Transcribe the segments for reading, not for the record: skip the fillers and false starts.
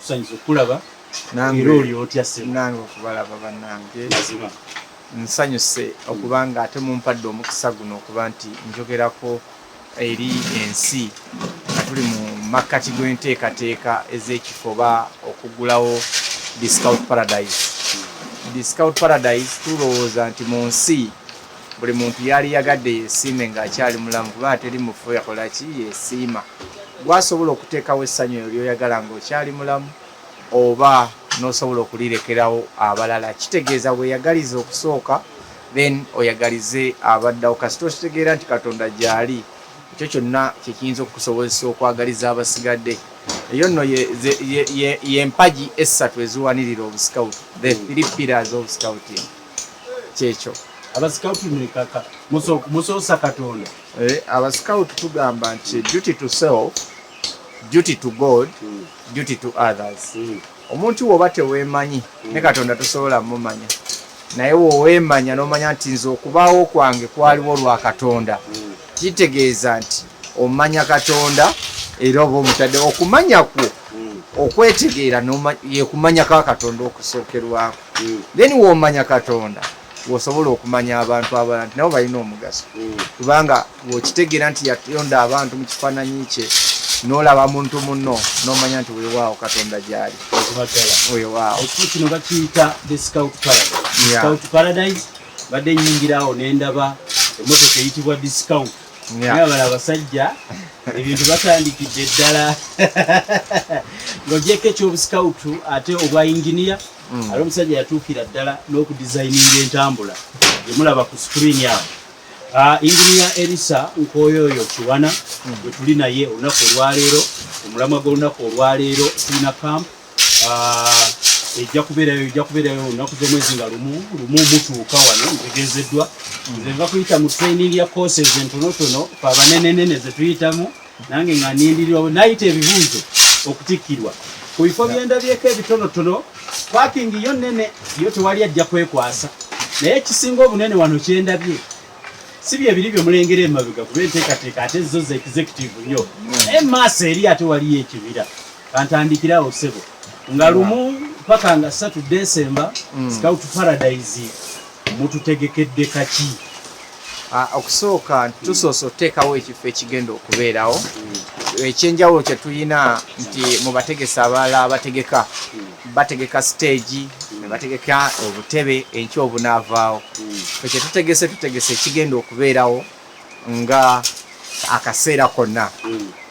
kusanyusa okulaba era oli otya ssebo nange okubalaba bannange mazima nsanyuse okubanga ate mumpadde omukisa guno okuba nti njogerako eri ensi nga tuli mu makkati gw'enteekateeka ez'ekifuba okugulawo discount paradise. Discount paradise tulowooza nti mu nsi buli muntu yali yagadde yesiime ng'akyali mulamu kuba teri mufu yakola ki yesiima. Gwasobola okuteekawo essanyu eryo lyoyagala ng'okyali mulamu oba n'osobola okulirekerawo abalala. Kitegeeza weeyagaliza okusooka then oyagalize abaddawo kasita okitegeera nti Katonda gy'ali ekyo kyonna kiyinza okukusobozesa okwagaliza abasigadde. Eyo nno y'empagi essatu eziwanirira obuscout, the 3 pillars of scouting. Kyekyo abasikauti nekaka musoosa Katonda. Abascout tugamba nti duty to self, duty to God, duty to others. Omuntu woba teweemanyi ne Katonda tosobola mumanya, naye woweemanya n'omanya nti nze okubaawo kwange kwaliwo lwa Katonda, kitegeeza nti omanya Katonda era oba omutadde okumanya kwo okwetegeera ye kumanya ka Katonda okusookerwako. Then woomanya Katonda wosobola okumanya abantu abalala nabo balina omugaso, kubanga bw'okitegeera nti yatonda abantu mu kifaananyi kye n'olaba muntu munno n'omanya nti weewaawo Katonda gy'ali. Weewaawo ekifo kino bakiyita the Scout Paradise. Scout Paradise badde nnyingirawo ne ndaba emmotoka eyitibwa discount. Naye abala abasajja ebintu batandikidde ddala ng'ogyeko eky'obuscout ate obwa engineer. Ali omusajja yatuukira ddala n'okudesigninga entambula gyemulaba ku screen awo. Engineer M.i.S.O Kiwana bwe tuli naye olunaku olwaleero, omulamwa gw'olunaku olwaleero tulina camp ejja kubeerayo olunaku z'omwezi nga lumu mutuuka wano ntegeezeddwa. Nze nva kuyita mu training ya courses entonotono fe abanenenene ze tuyitamu, nange nga nindirirwa nayita ebibuuzo okutikkirwa ku bifo byendabyeko ebitonotono. Parking yo nene yo tewali ajja kwekwasa, naye ekisinga obunene wano kyendabye si bye biri by'omulengera emabega kuba enteekateeka ate zo ze executive nnyo. M.i.S.O eri ate waliyo ekibira. Kantandikirawo ssebo nga lumu paka nga 3 December Scout Paradise mututegekedde kaki? Okusooka tusoose oteekawo ekifo ekigenda okubeerawo. Ekyenjawulo kye tulina nti mu bategesa abalala bategeka stage, ne bategeka obutebe enkya obunaavaawo. Kye tutegese ekigenda okubeerawo nga akaseera konna.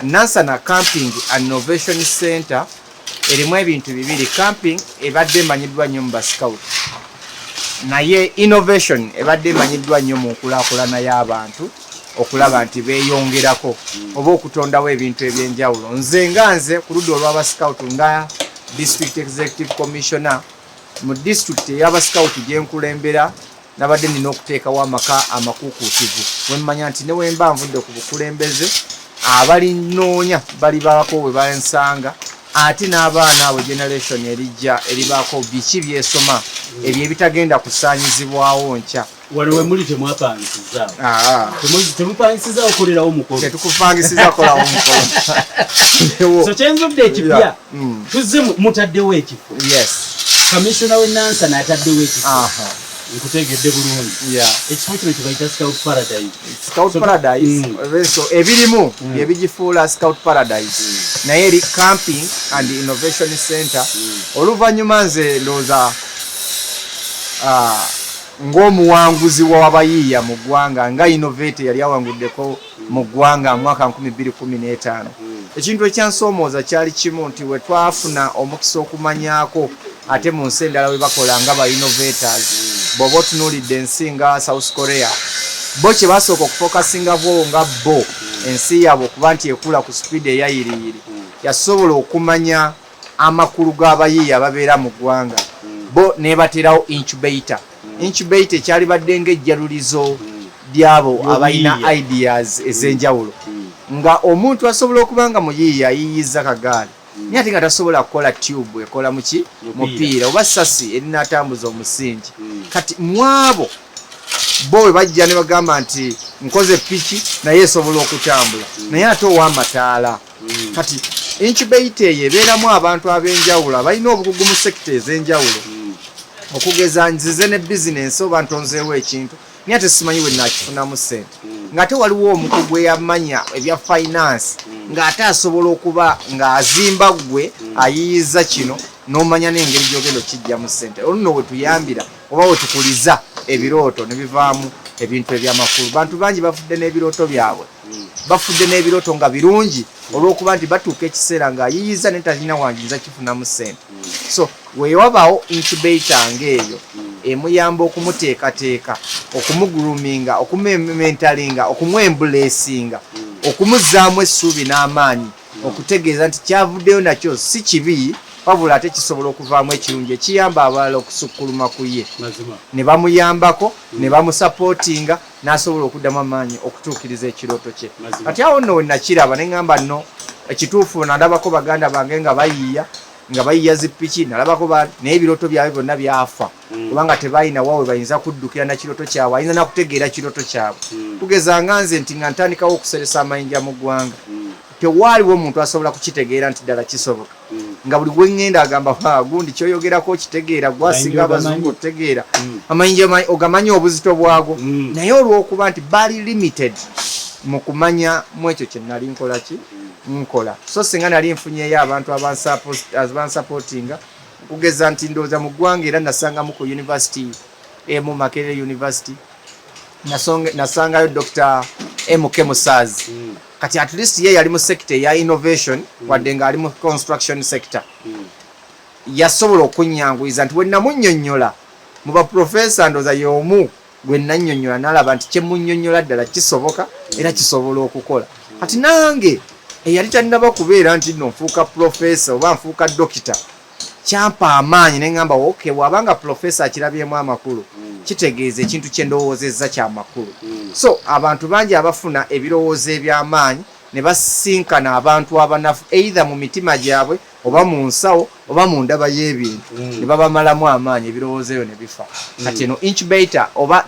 Nansana Camping and Innovation Center erimu ebintu bibiri. Camping ebadde emanyiddwa nnyo mu bascout, naye innovation ebadde emanyiddwa nnyo mu nkulaakulana y'abantu okulaba nti beeyongerako oba okutondawo ebintu ebyenjawulo. Nze ku ludda olw'abascout nga District Executive Commissioner mu district ey'abascout gy'enkulembera, nabadde nina okuteekawo amaka amakuukuutivu. Wemmanya nti ne wemba nvudde ku bukulembeze abalinoonya balibaako we bansanga, ate n'abaana abo generation erijja eribaako biki byesoma ebyo ebitagenda kusaanyizibwawo nkya. Wano we muli temwapangisiza. Temupangisiza okolerawo mukolo. Tetukupangisiza okolawo mukolo. So kyenzudde ekipya tuzze mutaddewo ekifo. Yes. Commissioner w'Ennansi n'ataddewo ekifo. Nkutegedde bulungi. Ekifo kino kibayita Scout Paradise. Scout Paradise so ebirimu ebigifuula Scout Paradise, naye eri Camping and Innovation Center. Oluvannyuma nze ndowooza ng'omuwanguzi w'abayiiya mu ggwanga nga innovator yali awanguddeko mu ggwanga mu mwaka 2015. Ekintu ekyansoomooza kyali kimu nti we twafuna omukisa okumanyaako ate mu nsi endala we bakola nga ba innovators. Bw'oba otunuulidde ensi nga South Korea, bo kye basooka okufokasingako nga bo ensi yaabwe okuba nti ekula ku speed eyayiriyiri, yasobola okumanya amakulu g'abayiiya ababeera mu ggwanga, bo nebaterawo incubator. Incubator kyali badde ng'ejjalulizo ly'abo abalina ideas ez'enjawulo, nga omuntu asobola okuba nga muyiiya ayiiyizza kagaali naye ate nga tasobola kukola tube ekola muki mupiira oba sasi erinaatambuza omusingi. Kati mwabo bo we bajja ne bagamba nti nkoze piki naye esobola okutambula, naye ate ow'amataala. Kati incubator eyo ebeeramu abantu ab'enjawulo abalina obukugu mu sekita ez'enjawulo okugeza nzize ne bizinensi oba ntonzeewo ekintu naye ate simanyi bwe naakifunamu ssente ng'ate waliwo omukugu eyamanya ebya finance ng'ate asobola okuba ng'azimba gwe ayiyiza kino n'omanya n'engeri gy'ogenda okijjamu ssente oluno bwe tuyambira oba we tukuliza ebirooto ne bivaamu ebintu ebyamakulu bantu bangi bafudde n'ebirooto byabwe bafudde n'ebirooto nga birungi olw'okuba nti batuuka ekiseera ng'ayiyiza ne talina wanjinza kifunamu ssente so weewabaawo incubator ng'eyo emuyamba okumuteekateeka okumuguruminga okumumentalinga okumwembulesinga okumuzzaamu essuubi n'amaanyi okutegeeza nti kyavuddeyo nakyo si kibi wabula ate kisobola okuvaamu ekirungi ekiyamba abalala okusukkuluma ku ye ne bamuyambako ne bamusapootinga n'asobola okuddamu amaanyi okutuukiriza ekirooto kye kati awo nno we nakiraba ne ŋŋamba nno ekituufu nalabako baganda bange nga bayiya zipiki nalabako naye ebirooto byabwe byonna byafa kubanga tebalina wawe bayinza kuddukira na kirooto kyabwe ayinza nakutegeera kirooto kyabwe tugezanga nze nti nga ntandikawo okuseresa amayinja mu ggwanga tewaaliwo omuntu asobola kukitegeera nti ddala kisoboka nga buli gwe ŋŋenda agamba gundi kyoyogerako okitegeera gwasinga abazungu otegeera amayinja ogamanyi obuzito bwago naye olw'okuba nti bali limited mu kumanya mu ekyo kye nali nkola so singa nali nfunyeyo abantu abansapootinga okugeza nti ndowooza mu ggwanga era nasangamu ku university emu Makerere University nasangayo Dr. M.K. kati at least ye yali mu sector ya innovation wadde nga ali mu construction sector yasobola okunyanguyiza nti wennamunnyonnyola mu baprofesa ndowooza y'omu gwe nannyonnyola n'alaba nti kyemunnyonnyola ddala kisoboka era kisobola okukola kati nange eyali talinaba kubeera nti nno nfuuka profesa oba nfuuka dokita kyampa amaanyi ne ŋŋamba okay bw'abanga profesa akirabyemu amakulu kitegeeza ekintu kye ndowoozezza kya makulu so abantu bangi abafuna ebirowoozo eby'amaanyi ne basinkana abantu abanafu either mu mitima gyabwe oba mu nsawo oba mu ndaba y'ebintu ne babamalamu amaanyi ebirowoozo eyo ne bifa kati eno incubator oba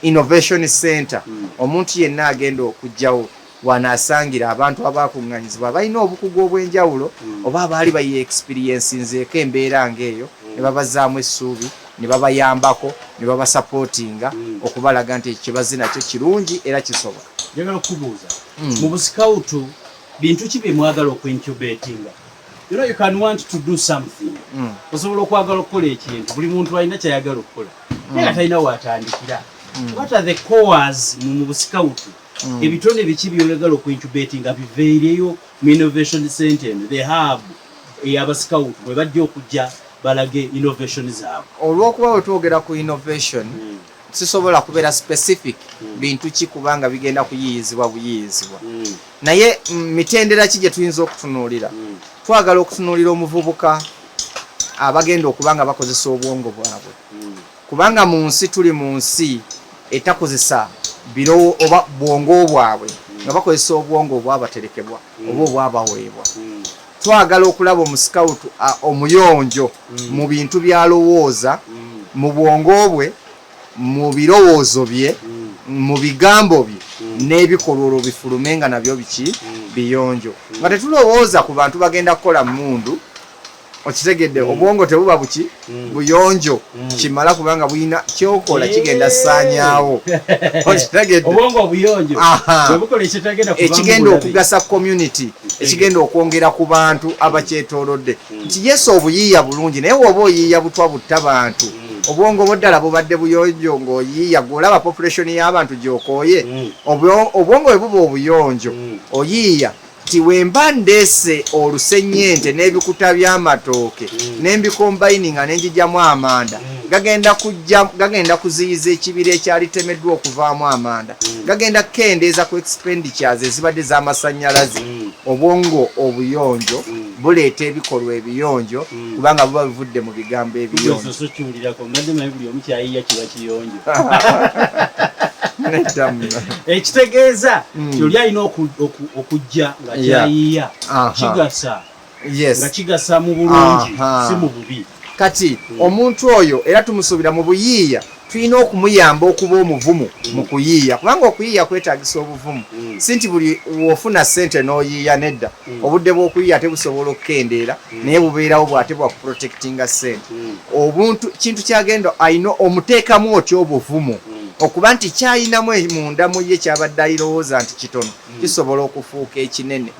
innovation center omuntu yenna agenda okujjawo wanaasangira abantu abakuŋŋanyizibwa balina obukugu obw'enjawulo oba abaali bayi experiencinzeeko embeera ng'eyo ne babazaamu essuubi ne babayambako ne babasapootinga okubalaga nti ekibazi nakyo kirungi era kisoboka. Njagala okubuuza mu busikawutu bintu ki bye mwagala okwencubatinga? You can want to do something. Osobola okwagala okukola ekintu buli muntu alina kyayagala okukola naye nga talina waatandikira. What are the cores mu busikawutu? Ebitone biki byoyagala okwencubatinga biveereyo mu innovation center the hub ey'abasikawutu bwe bajja okujja balage innovation zaabwe. Olw'okuba we twogera ku innovation sisobola kubeera specific bintu ki kubanga bigenda kuyiyizibwa buyiyizibwa naye mitendera ki gye tuyinza okutunuulira twagala okutunuulira omuvubuka abagenda okubanga bakozesa obwongo bwabwe kubanga mu nsi tuli mu nsi etakozesa birowo oba bwongo bwabwe nga bakozesa obwongo obwabaterekebwa oba obwabaweebwa twagala okulaba omusikawutu omuyonjo mu bintu byalowooza mu bwongo bwe mu birowoozo bye mu bigambo bye n'ebikolwa olwo bifulume nga nabyo biki biyonjo nga tetulowooza ku bantu bagenda kukola mundu okitegedde obwongo tebuba buki buyonjo kimala kubanga buyina kyokola kigenda saanyaawo okitegedde obwongo buyonjo bwebukola ekigenda okugasa community ekigenda okwongera ku bantu abakyetoolodde nti yesu obuyiiya bulungi naye woba oyiiya butwa butta bantu obwongo bwoddala bubadde buyonjo ng'oyiiya gw'olaba population y'abantu gy'okooye obwongo bwe buba obuyonjo oyiiya ti wemba ndeese olusennyente n'ebikuta by'amatooke n'embikombayininga n'enjijjamu amanda gagenda kuziyiza ekibira ekyalitemeddwa okuvaamu amanda gagenda kukendeeza ku expenditures ezibadde z'amasannyalaze obwongo obuyonjo buleeta ebikolwa ebiyonjo kubanga buba bivudde mu bigambo ebiyonjo ekitegeeza kyoli alina okujja nga kyayiiya kigasa nga kigasa mu bulungi si mu bubi kati omuntu oyo era tumusuubira mu buyiiya tulina okumuyamba okuba omuvumu mu kuyiiya kubanga okuyiiya kwetaagisa obuvumu si nti buli wofuna ssente n'oyiiya nedda obudde bw'okuyiiya tebusobola okukendeera naye bubeerawo bw'ate bwa kuprotectinga ssente obuntu kintu kyagenda ayina omuteekamu otya obuvumu okuba nti kyayinamu munda mu ye kyabadde ayirowooza nti kitono kisobola okufuuka ekinene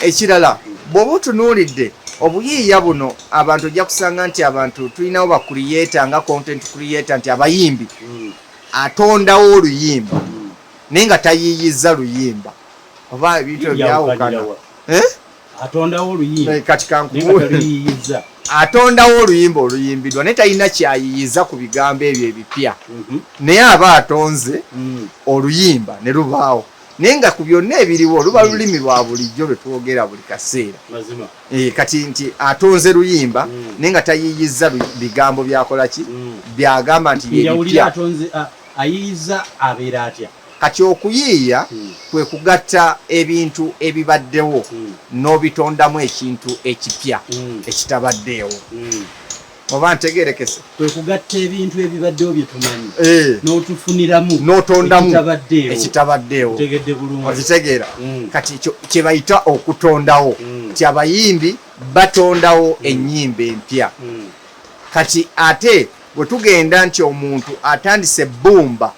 ekirala bw'oba otunuulidde obuyiiya buno abantu ojja kusanga nti abantu tulinawo bakuriyeta nga content creator nti abayimbi atondawo oluyimba naye nga tayiiyiza luyimba oba ebintu ebyawukana atondawo oluyimba kati kankubuuliza atondawo oluyimba oluyimbiddwa naye talina kyayiiyiza ku bigambo ebyo ebipya naye aba atonze oluyimba ne lubaawo naye nga ku byonna ebiriwo luba lulimi lwa bulijjo lwe twogera buli kaseera kati nti atonze luyimba naye nga tayiiyiza bigambo byakola ki byagamba nti yebipya ayiiyiza abeera atya kati okuyiiya kwe kugatta ebintu ebibaddewo n'obitondamu ekintu ekipya ekitabaddeewo oba ntegerekese kwe kugatta ebintu ebibaddewo bye tumanyi n'otufuniramu n'otondamu ekitabaddeewo okitegeera kati ekyo kye bayita okutondawo ti abayimbi batondawo ennyimba empya kati ate bwe tugenda nti omuntu atandise ebbumba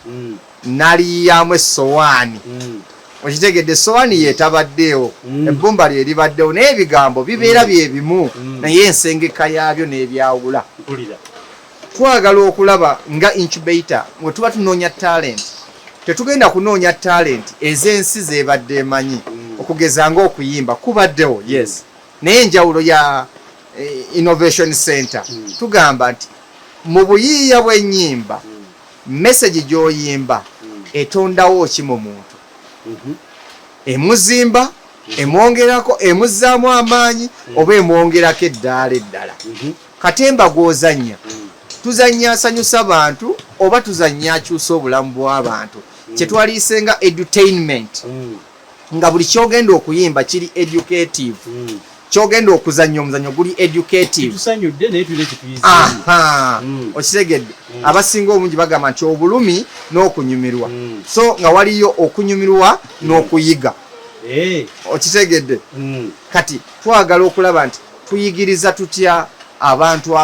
n'aliyiyamu essowaani okitegedde essowaani yeetabaddeewo ebbumba lye libaddewo naye ebigambo bibeera bye bimu naye ensengeka yaabyo n'ebyawula twagala okulaba nga incubator bwe tuba tunoonya talent tetugenda kunoonya talent ez'ensi zebadde emanyi okugeza ng'okuyimba kubaddewo yes naye enjawulo ya innovation center tugamba nti mu buyiiya bw'ennyimba message gy'oyimba etondawo ki mu muntu emuzimba emwongerako emuzzaamu amaanyi oba emwongerako eddaala eddala katemba gw'ozannya tuzannya asanyusa bantu oba tuzannya akyusa obulamu bw'abantu kyetwaliise nga edutainment nga buli kyogenda okuyimba kiri educative kyogenda okuzannya omuzannyo guli educative okitegedde abasinga omungi bagamba nti obulumi n'okunyumirwa so nga waliyo okunyumirwa n'okuyiga okitegedde kati twagala okulaba nti tuyigiriza tutya abantu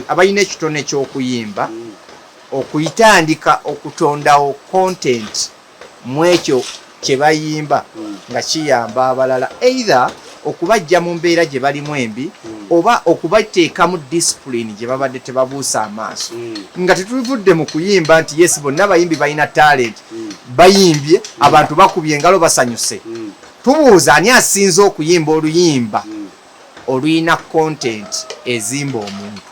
abalina ekitone ky'okuyimba okuyitandika okutondawo content mu ekyo kye bayimba nga kiyamba abalala either okubajja mu mbeera gye balimu embi oba okubateekamu discipline gye babadde tebabuusa amaaso nga tetuvudde mu kuyimba nti yes bonna abayimbi balina talent bayimbye abantu bakubye engalo basanyuse tubuuza ani asinze okuyimba oluyimba oluyina content ezimba omuntu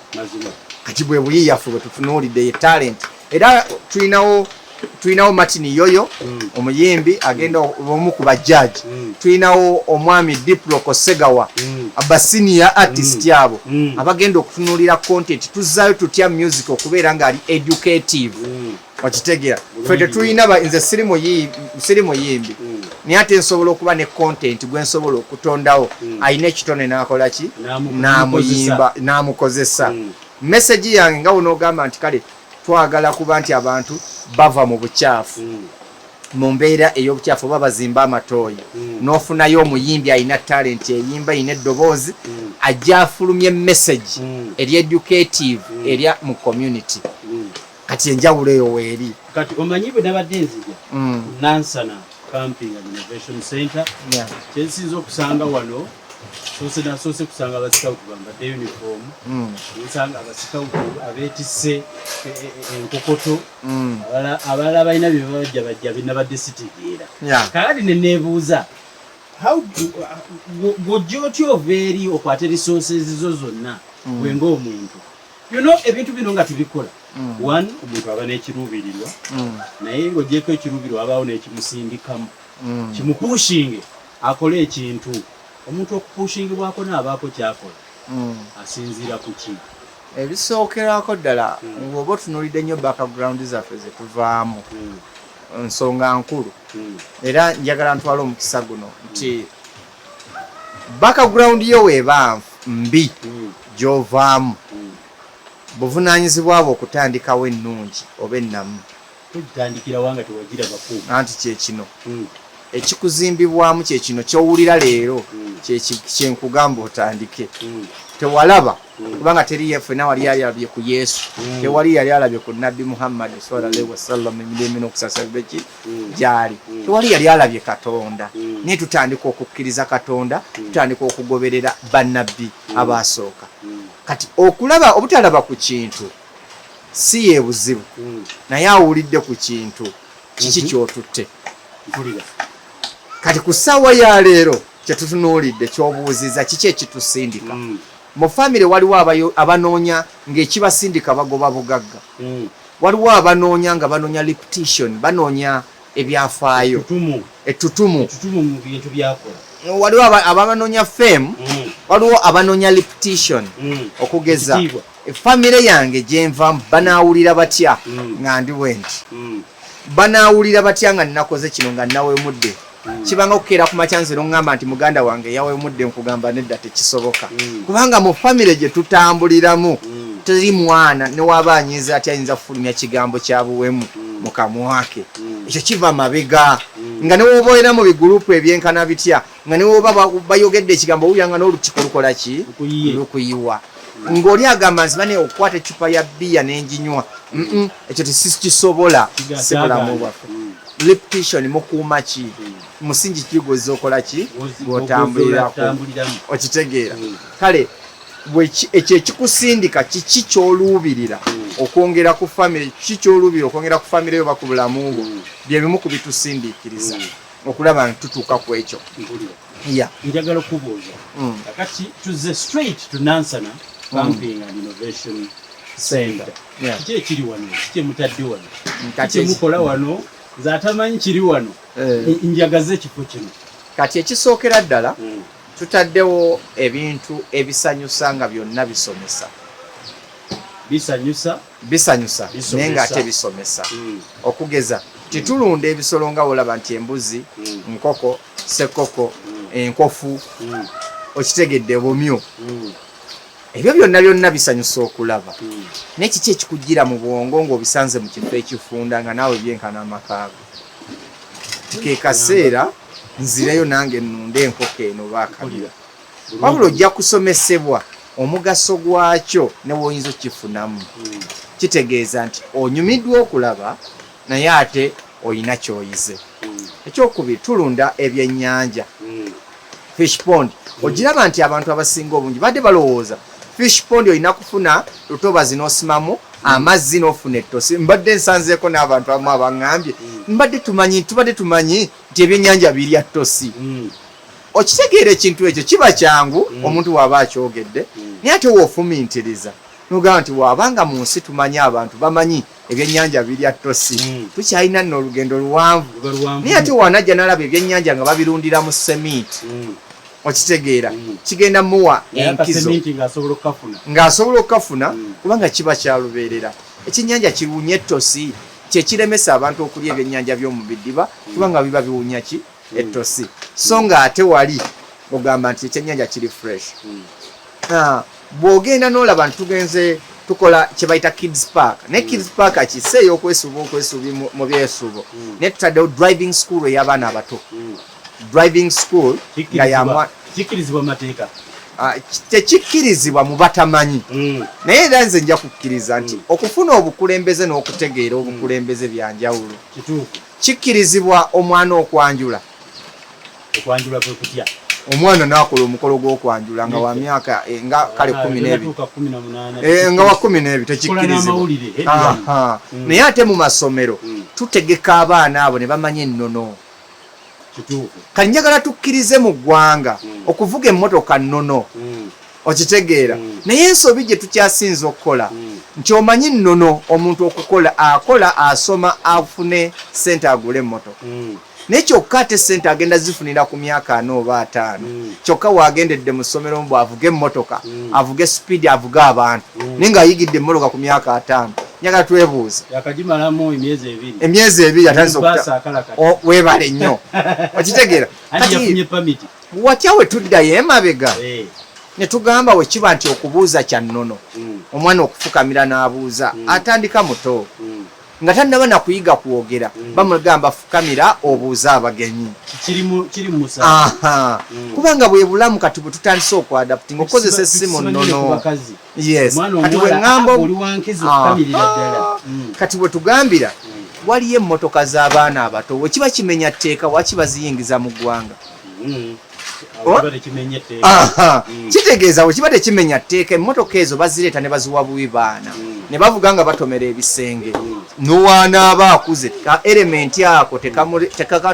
kati bwe buyiiyafu bwe tutunuulidde ye talent era tulinawo Martin Yoyo omuyimbi agenda omu ku bajjaji tulinawo omwami Diplo Kosegawa abasenior artist abo abagenda okutunuulira content tuzaayo tutya music okubeera nga ali educative okitegeera ffe tetulina nze siri muyimbi naye ate nsobola okuba ne content gwe nsobola okutondawo alina ekitone n'akola ki n'amuyimba n'amukozesa message yange nga wonoogamba nti kale twagala kuba nti abantu bava mu bukyafu mu mbeera ey'obukyafu oba bazimba amatooyi n'ofunayo omuyimbi alina talent eyimba alina eddoboozi ajja afulumye message eri educative erya mu community kati enjawulo eyo weeri kati omanyi bwe nabadde nzija nansana camping and innovation center kyensinza okusanga wano soose kusanga abasikawutu bambadde uniform nsanga abasikawutu abeetisse enkokoto abalala balina bye bajja binabadde sitegeera kakati neneebuuza gojja otya ova eri okwata resources zo zonna bwenga omuntu ebintu bino nga tubikola one omuntu aba n'ekiruubirirwa naye ng'ogyeko ekiruubirirwa abaawo n'ekimusindikamu kimupushinge akole ekintu omuntu okupushingibwako n'abaako kyakola asinziira ku ki ebisookerako ddala ng'oba otunuulidde nnyo background zaffe ze tuvaamu nsonga nkulu era njagala ntwala omukisa guno nti background yo weeba mbi gy'ovaamu buvunaanyizibwa bwo okutandikawo ennungi oba ennamu tugitandikira wanga tewagira bakulu anti kyekino ekikuzimbibwamu kyekino kyowulira leero kyenkugamba otandike tewalaba kubanga teri ffenna wali alabye ku Yesu tewali yali alabye ku Nabbi Muhammad sallallahu alaihi wasallam emirembe n'okusasabira gyali tewali yali alabye Katonda naye tutandika okukkiriza Katonda tutandika okugoberera bannabbi abaasooka kati okulaba obutalaba ku kintu si ye buzibu naye awulidde ku kintu kiki kyotutte kati ku ssaawa ya leero kyetutunuulidde kyobuuziza kiki ekitusindika mu famire waliwo abanoonya ng'ekibasindika bagoba bugagga waliwo abanoonya nga banoonya repetition banoonya ebyafaayo ettutumu waliwo abanoonya fame waliwo abanoonya repetition okugeza famire yange gyenvamu banaawulira batya nga ndiwe nti banaawulira batya nga nnakoze kino nga nawemudde kibanga okukeera ku makyanzi n'oŋŋamba nti muganda wange yawemudde nkugamba nedda tekisoboka kubanga mu famire gye tutambuliramu teri mwana newaba anyiza ati ayinza kufulumya kigambo kya buwemu mu kamwake ekyo kiva mabega nga newobaolera mu bigurupu ebyenkana bitya nga newoba bayogedde ekigambo owulira n'olutiko lukola ki lukuyiwa ng'oli agamba nti bane okukwata ecupa ya bbiya n'enginywa ekyo tesikisobola si bulamu bwaffe repetition mukuuma ki musingi kigozza okola ki gw'otambulirako okitegeera kale ekyo ekikusindika kiki kyoluubirira okwongera ku famire kiki kyoluubirira okwongera ku famire yo baku bulamu bwo bye bimu ku bitusindiikiriza okulaba nti tutuuka ku ekyo njagala okubuuza kakati tuzze straight to Nansana Camping and Innovation Center kiki ekiri wano kiki emutadde wano kiki emukola wano nze atamanyi kiri wano njagaze ekifo kino kati ekisookera ddala tutaddewo ebintu ebisanyusa nga byonna bisomesa bisanyusa naye ng'ate bisomesa okugeza titulunda ebisolo nga olaba nti embuzi nkoko ssekoko enkofu okitegedde bumyu ebyo byonna bisanyusa okulaba naye kiki ekikugira mu bwongo ng'obisanze mu kifo ekifunda nga naawe byenkana amakaago ke kaseera nzireyo nange nnunde enkoko eno baakabira wabula ojja kusomesebwa omugaso gwakyo ne woyinza okifunamu kitegeeza nti onyumiddwa okulaba naye ate oyina kyoyize ekyokubiri tulunda ebyennyanja fish pond ogiraba nti abantu abasinga obungi badde balowooza fish pond olina kufuna lutobazi n'osimamu amazzi n'ofuna ettosi mbadde nsanzeeko n'abantu abamu abaŋŋambye tubadde tumanyi nti ebyennyanja birya ttosi okitegeera ekintu ekyo kiba kyangu omuntu waaba akyogedde naye ate woofumintiriza nogamba nti waabanga mu nsi tumanyi abantu bamanyi ebyennyanja birya ttosi tukyalina nno olugendo luwanvu naye ate wanajja n'alaba ebyennyanja nga babirundira mu semiiti okitegeera kigenda muwa enkizo ng'asobola okukafuna kubanga kiba kyalubeerera ekyennyanja kiwunya ettosi kyekiremesa abantu okulya ebyennyanja by'omu bidiba kubanga biba biwunya ki ettosi so nga ate wali ogamba nti ekyennyanja kiri fresh bw'ogenda n'olaba nti tugenze tukola kye bayita kids park ne kids park kiseeyo okwesuubi mu byesuubo naye tutaddewo driving school ey'abaana abato driving school nga yamwa kikirizibwa mateeka tekikkirizibwa mu batamanyi naye era nze nja kukkiriza nti okufuna obukulembeze n'okutegeera obukulembeze byanjawulo kikkirizibwa omwana okwanjula kwe kutya omwana n'akola omukolo gw'okwanjula nga wa myaka nga kale 12 nga wa 12 tekikkirizibwa naye ate mu masomero tutegeka abaana abo ne bamanya ennono kati njagala tukkirize mu ggwanga okuvuga emmotoka nnono okitegeera naye ensobi gye tukyasinza okukola nti omanyi nnono omuntu akola asoma afune ssente agule emmotoka naye kyokka ate ssente agenda zifunira ku myaka 4 oba 5 kyokka waagendedde mu ssomero mbu avuge emmotoka avuge sipiidi avuge abantu naye ng'ayigidde emmotoka ku myaka 5 njagala twebuuze yakagimalamu emyezi 2 atandise weebale nnyo okitegeera kati watya we tuddayo emabega ne tugamba we kiba nti okubuuza kya nnono omwana okufukamira n'abuuza atandika muto nga tannaba nakuyiga kwogera bamugamba fukamira obuuza abagenyi kubanga bwe bulamu kati bwe tutandise okuadapting okozesa essimu nnono kati bwe ŋŋamba kati bwe tugambira waliyo emmotoka z'abaana abato we kiba kimenya tteeka wakiba ziyingiza mu ggwanga kitegeeza we kiba tekimenya tteeka emmotoka ezo bazireeta ne baziwa bubi baana ne bavuga nga batomera ebisenge nowaana aba akuze elementi ako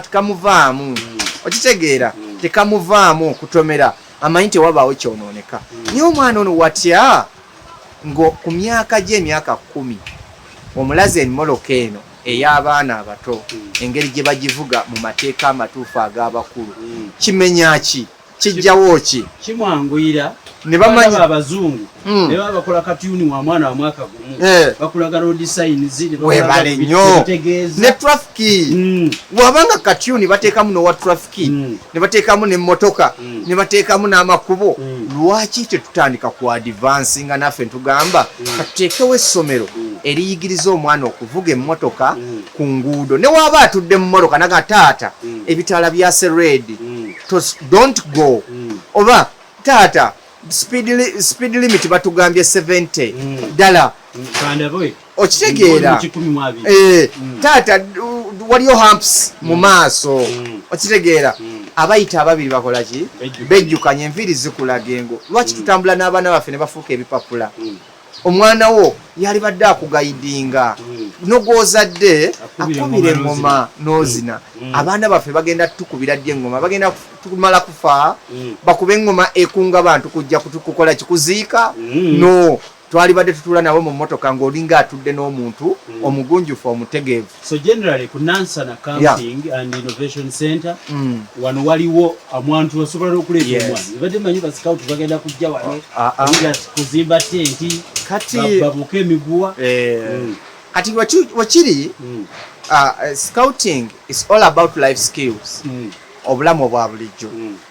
tekamuvaamu okitegeera tekamuvaamu okutomera amanyi tewabaawo kyonooneka naye omwana ono watya nga ku myaka gye emyaka 10 omulaze emmoloka eno ey'abaana abato engeri gye bagivuga mu mateeka amatuufu ag'abakulu kimenya ki kijjawo ki kimwanguyira ne bamanyi abazungu ne bakola katuni wa mwana wa mwaka gumu bakulaga road signs webale nnyo ne traffic wabanga katuni bateekamu n'owa traffic ne bateekamu n'emmotoka ne bateekamu n'amakubo lwaki tetutandika ku advance nga naffe ntugamba katuteekewo essomero eriyigiriza omwana okuvuga emmotoka ku nguudo ne waaba atudde mu mmotoka naga taata ebitaala byase red don't go oba taata speed limit batugambye 70 ddala okitegeera taata waliyo humps mu maaso okitegeera abayita ababiri bakola ki bejjukanya enviiri zikulaga engo lwaki tutambula n'abaana baffe ne bafuuka ebipapula omwana wo yali badde akugayidinga nogwozadde akubira engoma n'ozina abaana baffe bagenda tukubira ddi engoma bagenda tukumala kufa bakuba engoma ekunga bantu kujja kutukukola kikuziika no twali badde tutula nabo mu mmotoka ng'olinga atudde n'omuntu omugunjufu omutegeevu. So generally ku Nansana Camping and Innovation Center wano waliwo amuntu osobola okuleeta omwana badde manyi ba scout bagenda kujja wano kuzimba tenti kati babuke emiguwa kati wakiri scouting is all about life skills obulamu obwa bulijjo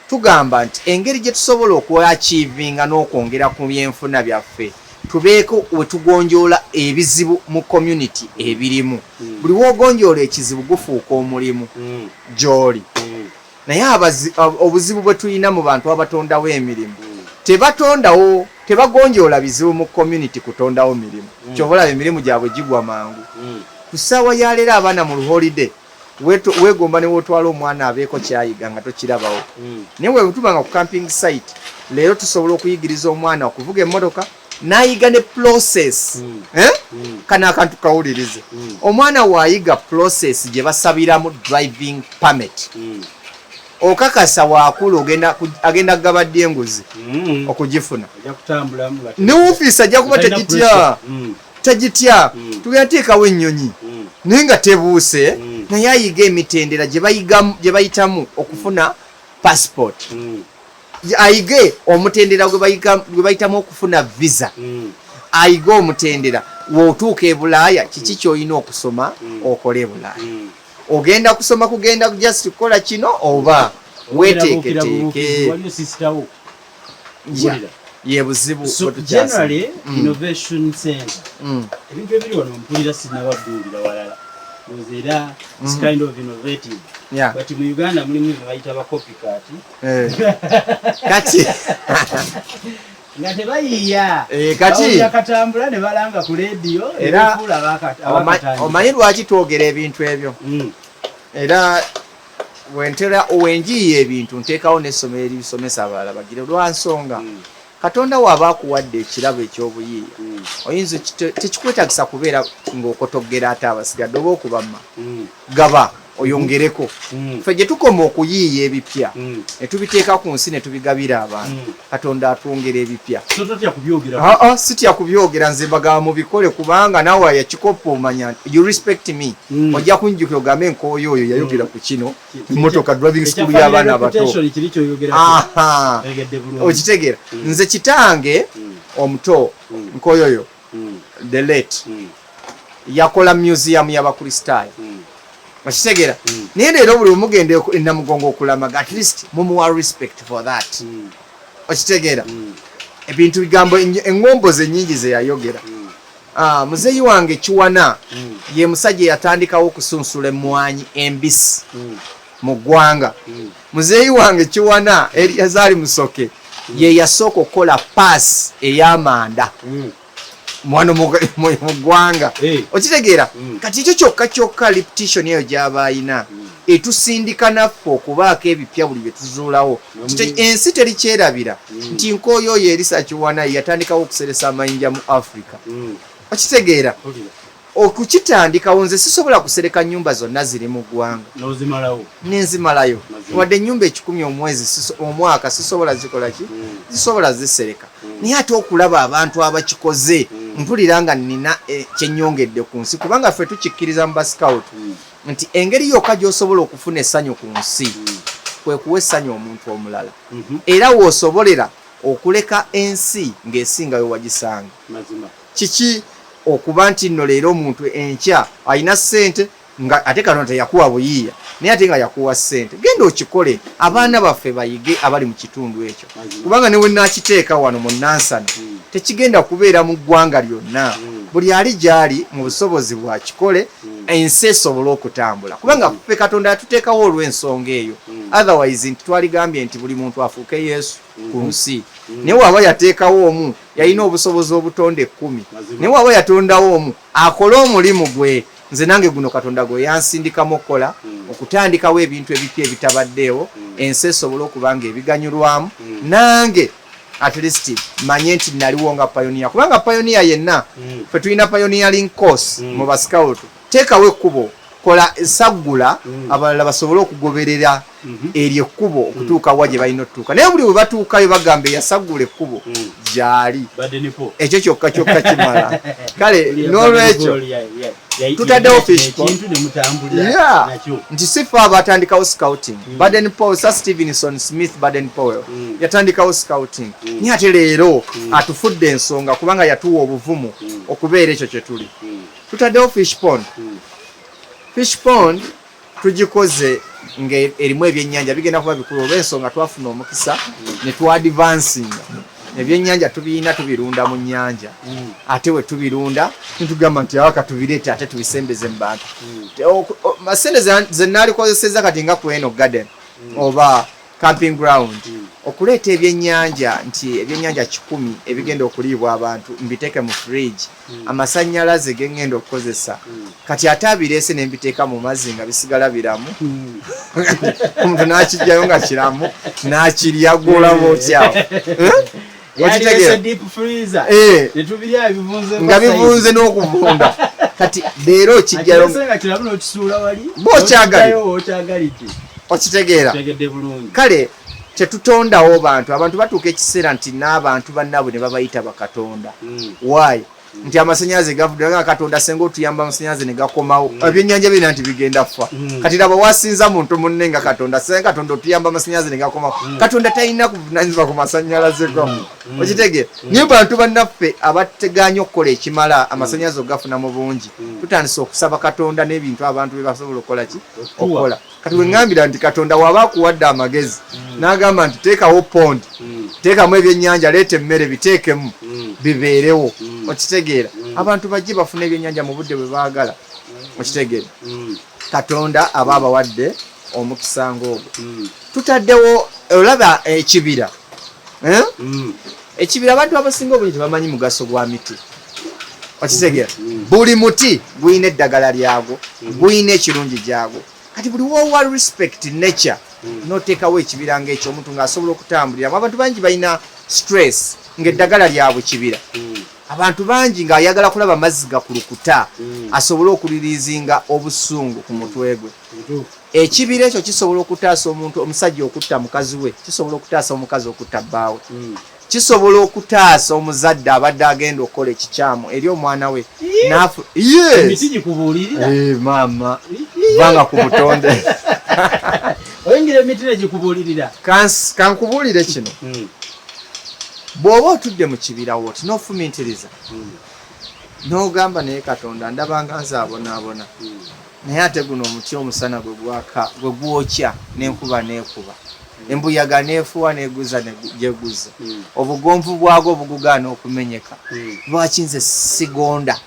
tugamba nti engeri gye tusobola okuachievinga n'okwongera ku byenfuna byaffe tubeeko wetugonjoola ebizibu mu community ebirimu buli wogonjoola ekizibu gufuuka omulimu gy'oli naye obuzibu bwe tulina mu bantu abatondawo emirimu tebatondawo tebagonjoola bizibu mu community kutondawo mirimu kyobalaba emirimu gyabwe gigwa mangu ku ssaawa ya leero abaana mu luholide weegomba ne wootwala omwana abeeko kyayiga nga tokirabawo naye weetubanga ku camping site leero tusobola okuyigiriza omwana okuvuga emmotoka n'ayiga ne process kana akantu kawulirize omwana waayiga process gye basabiramu driving permit okakasa waakulu agenda kugabadde enguzi okugifuna ne ofiisi ajja kuba tegitya tugenda teekawo ennyonyi naye nga tebuuse naye ayiga emitendera gye bayitamu okufuna passport ayige omutendera gwe bayitamu okufuna visa ayige omutendera wootuuka e Bulaaya kiki ky'olina okusoma okole e Bulaaya ogenda kusoma kugenda just kukola kino oba weeteeketeeke ye buzibu generally innovation center ebintu ebiri wano mpulira sinabadduulira walala era it's kind of innovative but mu Uganda mulimu bayita ba copycat kati nga tebayiiya kati yakatambula ne balanga ku radio era omanyi lwaki twogera ebintu ebyo era wenjiiya ebintu nteekawo n'essomero erisomesa abalala bagire lwa nsonga Katonda waba akuwadde ekirabo ekyobuyiiya oyinza tekikwetagisa kubeera ng'okotogera ate abasigadde oba okubamma gaba oyongereko ffe gye tukoma okuyiiya ebipya ne tubiteeka ku nsi ne tubigabira abantu Katonda atwongera ebipya sitya kubyogera nze mbagamba mubikole kubanga nawe yakikopa omanya you respect me ojja kunjukira ogambe Eng.Nkoyoyo yayogera ku kino emmotoka driving school y'abaana abato okitegeera nze kitange omuto Eng.Nkoyoyo the late yakola museum y'abakristaayo Mashitegera naye leero buli omugende e Namugongo okulamaga at least mumuwa respect for that okitegeera ebintu bigambo engomboze ennyingi ze yayogera muzeeyi wange Kiwana ye musajja yatandikawo okusunsula emmwanyi embisi mu ggwanga muzeeyi wange Kiwana Eliyazari Musoke ye yasooka okukola paasi ey'amanda wano mu ggwanga okitegeera kati ekyo kyokka repetition eyo gy'aba ayina etusindika naffe okubaako ebipya buli bye tuzuulawo ensi terikyerabira nti Nkoyoyo Elisa Kiwana yatandikawo okuseresa amayinja mu Africa okitegeera okukitandikawo nze sisobola kusereka nnyumba zonna ziri mu ggwanga nenzimalayo wadde ennyumba 10 omwaka sisobola zikola ki zisobola zisereka naye ate okulaba abantu abakikoze mpulira nga nina kyennyongedde ku nsi kubanga ffe tukikkiriza mu bascout nti engeri yokka gy'osobola okufuna essanyu ku nsi kwe kuwa essanyu omuntu omulala era woosobolera okuleka ensi ng'esingayo wagisanga kiki okuba nti nno leero omuntu enkya alina ssente nga ate Katonda teyakuwa buyiiya naye ate nga yakuwa ssente genda okikole abaana baffe bayige abali mu kitundu ekyo kubanga ne we nakiteeka wano mu Nansana tekigenda kubeera mu ggwanga lyonna buli ali gy'ali mu busobozi bwa kikole ensi esobole okutambula kubanga ffe Katonda yatuteekawo olw'ensonga eyo otherwise nti twaligambye nti buli muntu afuuke Yesu ku nsi naye waba yateekawo omu yalina obusobozi obutonde 10 naye waba yatondawo omu akole omulimu gwe nze nange guno Katonda gwe yansindikamu okukola okutandikawo ebintu ebipya ebitabaddeewo ensi esobole okuba nga ebiganyulwamu nange at least manye nti naliwo nga pioneer kubanga pioneer yenna ffe tulina pioneering course mu bascout teekawo ekkubo kola saggula abalala basobole okugoberera eryo ekkubo okutuuka wa gye balina okutuuka naye buli bwe batuukayo bagamba eyasaggula ekkubo gyali ekyo kyokka kimala kale n'olwekyo tutaddewo fish pond nti sifa abatandikawo scouting Baden Powell Sir Stevenson Smith Baden Powell yatandikawo scouting naye ate leero atufudde ensonga kubanga yatuwa obuvumu okubeera ekyo kye tuli tutaddewo fish pond tugikoze ng'erimu ebyennyanja bigenda kuba bikulu olw'ensonga twafuna omukisa ne twadvansinga ebyennyanja tubiyina tubirunda mu nnyanja ate we tubirunda nitugamba nti awaka tubireete ate tubisembeze mu bantu masente ze naalikozeseza kati nga ku eno garden oba camping ground okuleeta ebyennyanja nti ebyennyanja 10 ebigenda okuliibwa abantu mbiteeke mu fridge amasannyalaze ge ngenda okukozesa kati ate abireese ne mbiteeka mu mazzi nga bisigala biramu omuntu n'akijjayo nga kiramu n'akirya gw'olaba otyawo nga bivunze n'okuvunda kati leero kijjayo okitegeera kale tetutondawo abantu batuuka ekiseera nti n'abantu bannaabwe ne babayita bakatonda why nti amasannyalaze gavudde nga Katonda senga otuyamba amasannyalaze ne gakomawo ebyennyanja birina nti bigenda ffa kati laba wasinza muntu munne nga Katonda senga Katonda otuyamba amasannyalaze ne gakomawo Katonda talina kuvunaanyizibwa ku masannyalaze gamu okitegeera naye bantu bannaffe abateganya okukola ekimala amasannyalaze ogafuna mu bungi tutandise okusaba Katonda n'ebintu abantu bye basobola okukola ki okukola kati we ŋŋambira nti Katonda waba akuwadde amagezi n'agamba nti teekawo pondi teekamu ebyennyanja leeta emmere biteekemu bibeerewo okitegeera abantu bajje bafune ebyennyanja mu budde bwe baagala okitegeera Katonda aba abawadde omukisa ng'ogwo tutaddewo olaba ekibira ekibira abantu abasinga obungi tebamanyi mugaso gwa miti okitegeera buli muti guyina eddagala lyagwo guyina ekirungi gyagwo kati buli wowa respect nature noteekawo ekibira ng'ekyo omuntu ng'asobola okutambuliramu abantu bangi balina stress ng'eddagala lyabwe kibira abantu bangi ng'ayagala kulaba mazzi gakulukuta asobole okulirizinga obusungu ku mutwe gwe ekibira ekyo kisobola okutaasa omuntu omusajja okutta mukazi we kisobola okutaasa omukazi okutta bbaawe kisobola okutaasa omuzadde abadde agenda okukola ekikyamu eri omwana we maama banga ku butonde kankubuulire kino bw'oba otudde mu kibira wooti n'ofumintiriza n'ogamba naye Katonda ndabanga nzaabonaabona naye ate guno omuti omusana gwe gwaka gwe gwokya n'enkuba n'ekuba embuyaga nefuwa neguza nejeguza obugonvu bwago bugugaana okumenyeka lwaki nze sigonda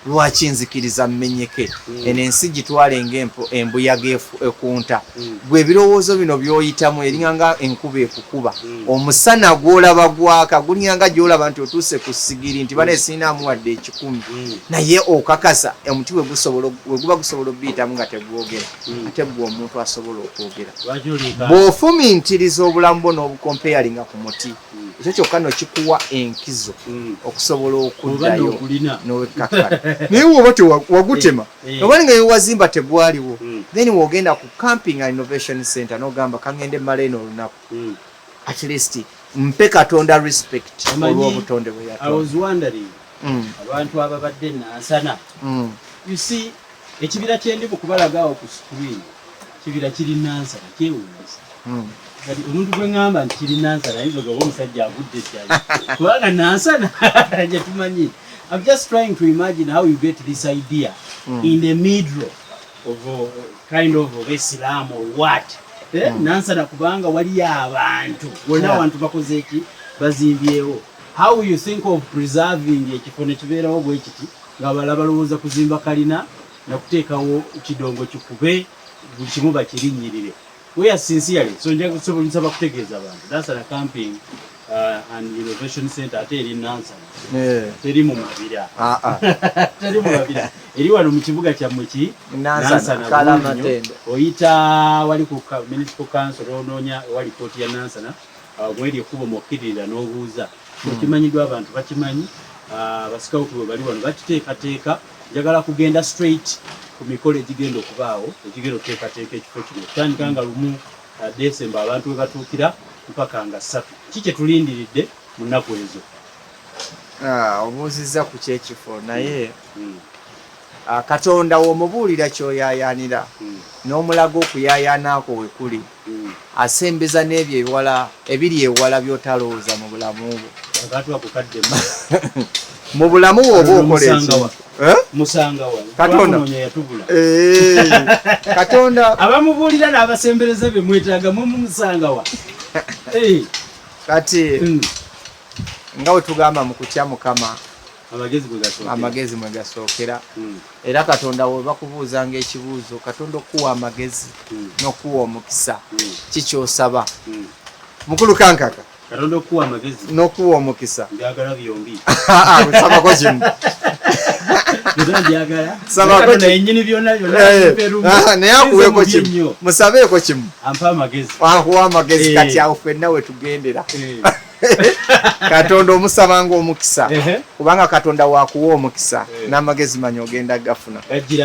lwaki nzikiriza mmenyeke eno ensi gitwale embuyaga ekunta gwe ebirowoozo bino byoyitamu eringa enkuba ekukuba omusana gwolaba gwaka gulinga gyolaba nti otuuse ku sigiri nti bane sinaamu wadde 10 naye okakasa omuti we guba gusobola okuyitamu nga tegwogera ate gwe omuntu asobola okwogera bw'ofumintiriza obulamu bwo n'obukompeyalinga ku muti ekyo kyokka nokikuwa enkizo okusobola okuddayo n'owekkakkana naye woba tewagutema oba nga yewazimba tegwaliwo then wogenda ku camping and innovation center n'ogamba kangende maleeno olunaku at least mpe Katonda respect olw'obutonde bwe yatonda. Abantu ababadde nansana you see ekibira kyendi bukubalagaawo ku screen kibira kiri nansana kyewuunyisa kati omuntu gwe ngamba nti kiri nansana ayinza okuba omusajja agudde kyali kubanga nansana gye tumanyi. I'm just trying to imagine how you get this idea in the middle of a kind of Islam or what. Nansana kubanga waliyo abantu wonna abantu bakoze eki bazimbyewo. How you think of preserving ekifo ne kibeerawo bwe kiti nga balaba balowooza kuzimba kalina na kuteekawo kidongo kikube buli kimu bakirinnyirire. We are sincerely so nja kusaba kutegeeza abantu Nansana camping and innovation center ate eri Nansana teri mu mabira teri mu mabira eri wano mu kibuga kyammwe ki Nansana Kalamatendo oyita wali ku municipal council onoonya wali kooti ya Nansana mweri ekkubo mukkirira n'obuuza kimanyiddwa abantu bakimanyi abasikawutu bwe bali wano bakiteekateeka njagala kugenda straight ku mikolo egigenda okubaawo egigenda okuteekateeka ekifo kino kutandika nga 1 December abantu we batuukira mpaka nga 3 kiki tulindiridde mu nnaku ezo. Obuuzizza ku kyekifo naye Katonda w'omubuulira ky'oyaayaanira n'omulago okuyaayaanaako we kuli asembeza n'ebyo ebiri ewala by'otalowooza mu bulamu bwo mu bulamu bwo oba okola ekintu Katonda abamubuulira n'abasembereza be mwetaaga mu musangawa kati nga bwe tugamba mu kutya Mukama amagezi mwe gasookera era Katonda we bakubuuzanga ekibuuzo Katonda okuwa amagezi n'okuwa omukisa kikyosaba mukulu kankaka Katonda okuwa amagezi n'okuwa omukisa njagala byombi sabako kimu sabako n'ennyini byonna naye akuweeko kimu musabeeko kimu ampa amagezi akuwa amagezi kati awo ffenna we tugendera Katonda omusabanga omukisa kubanga Katonda wakuwa omukisa n'amagezi manyi ogenda gafuna.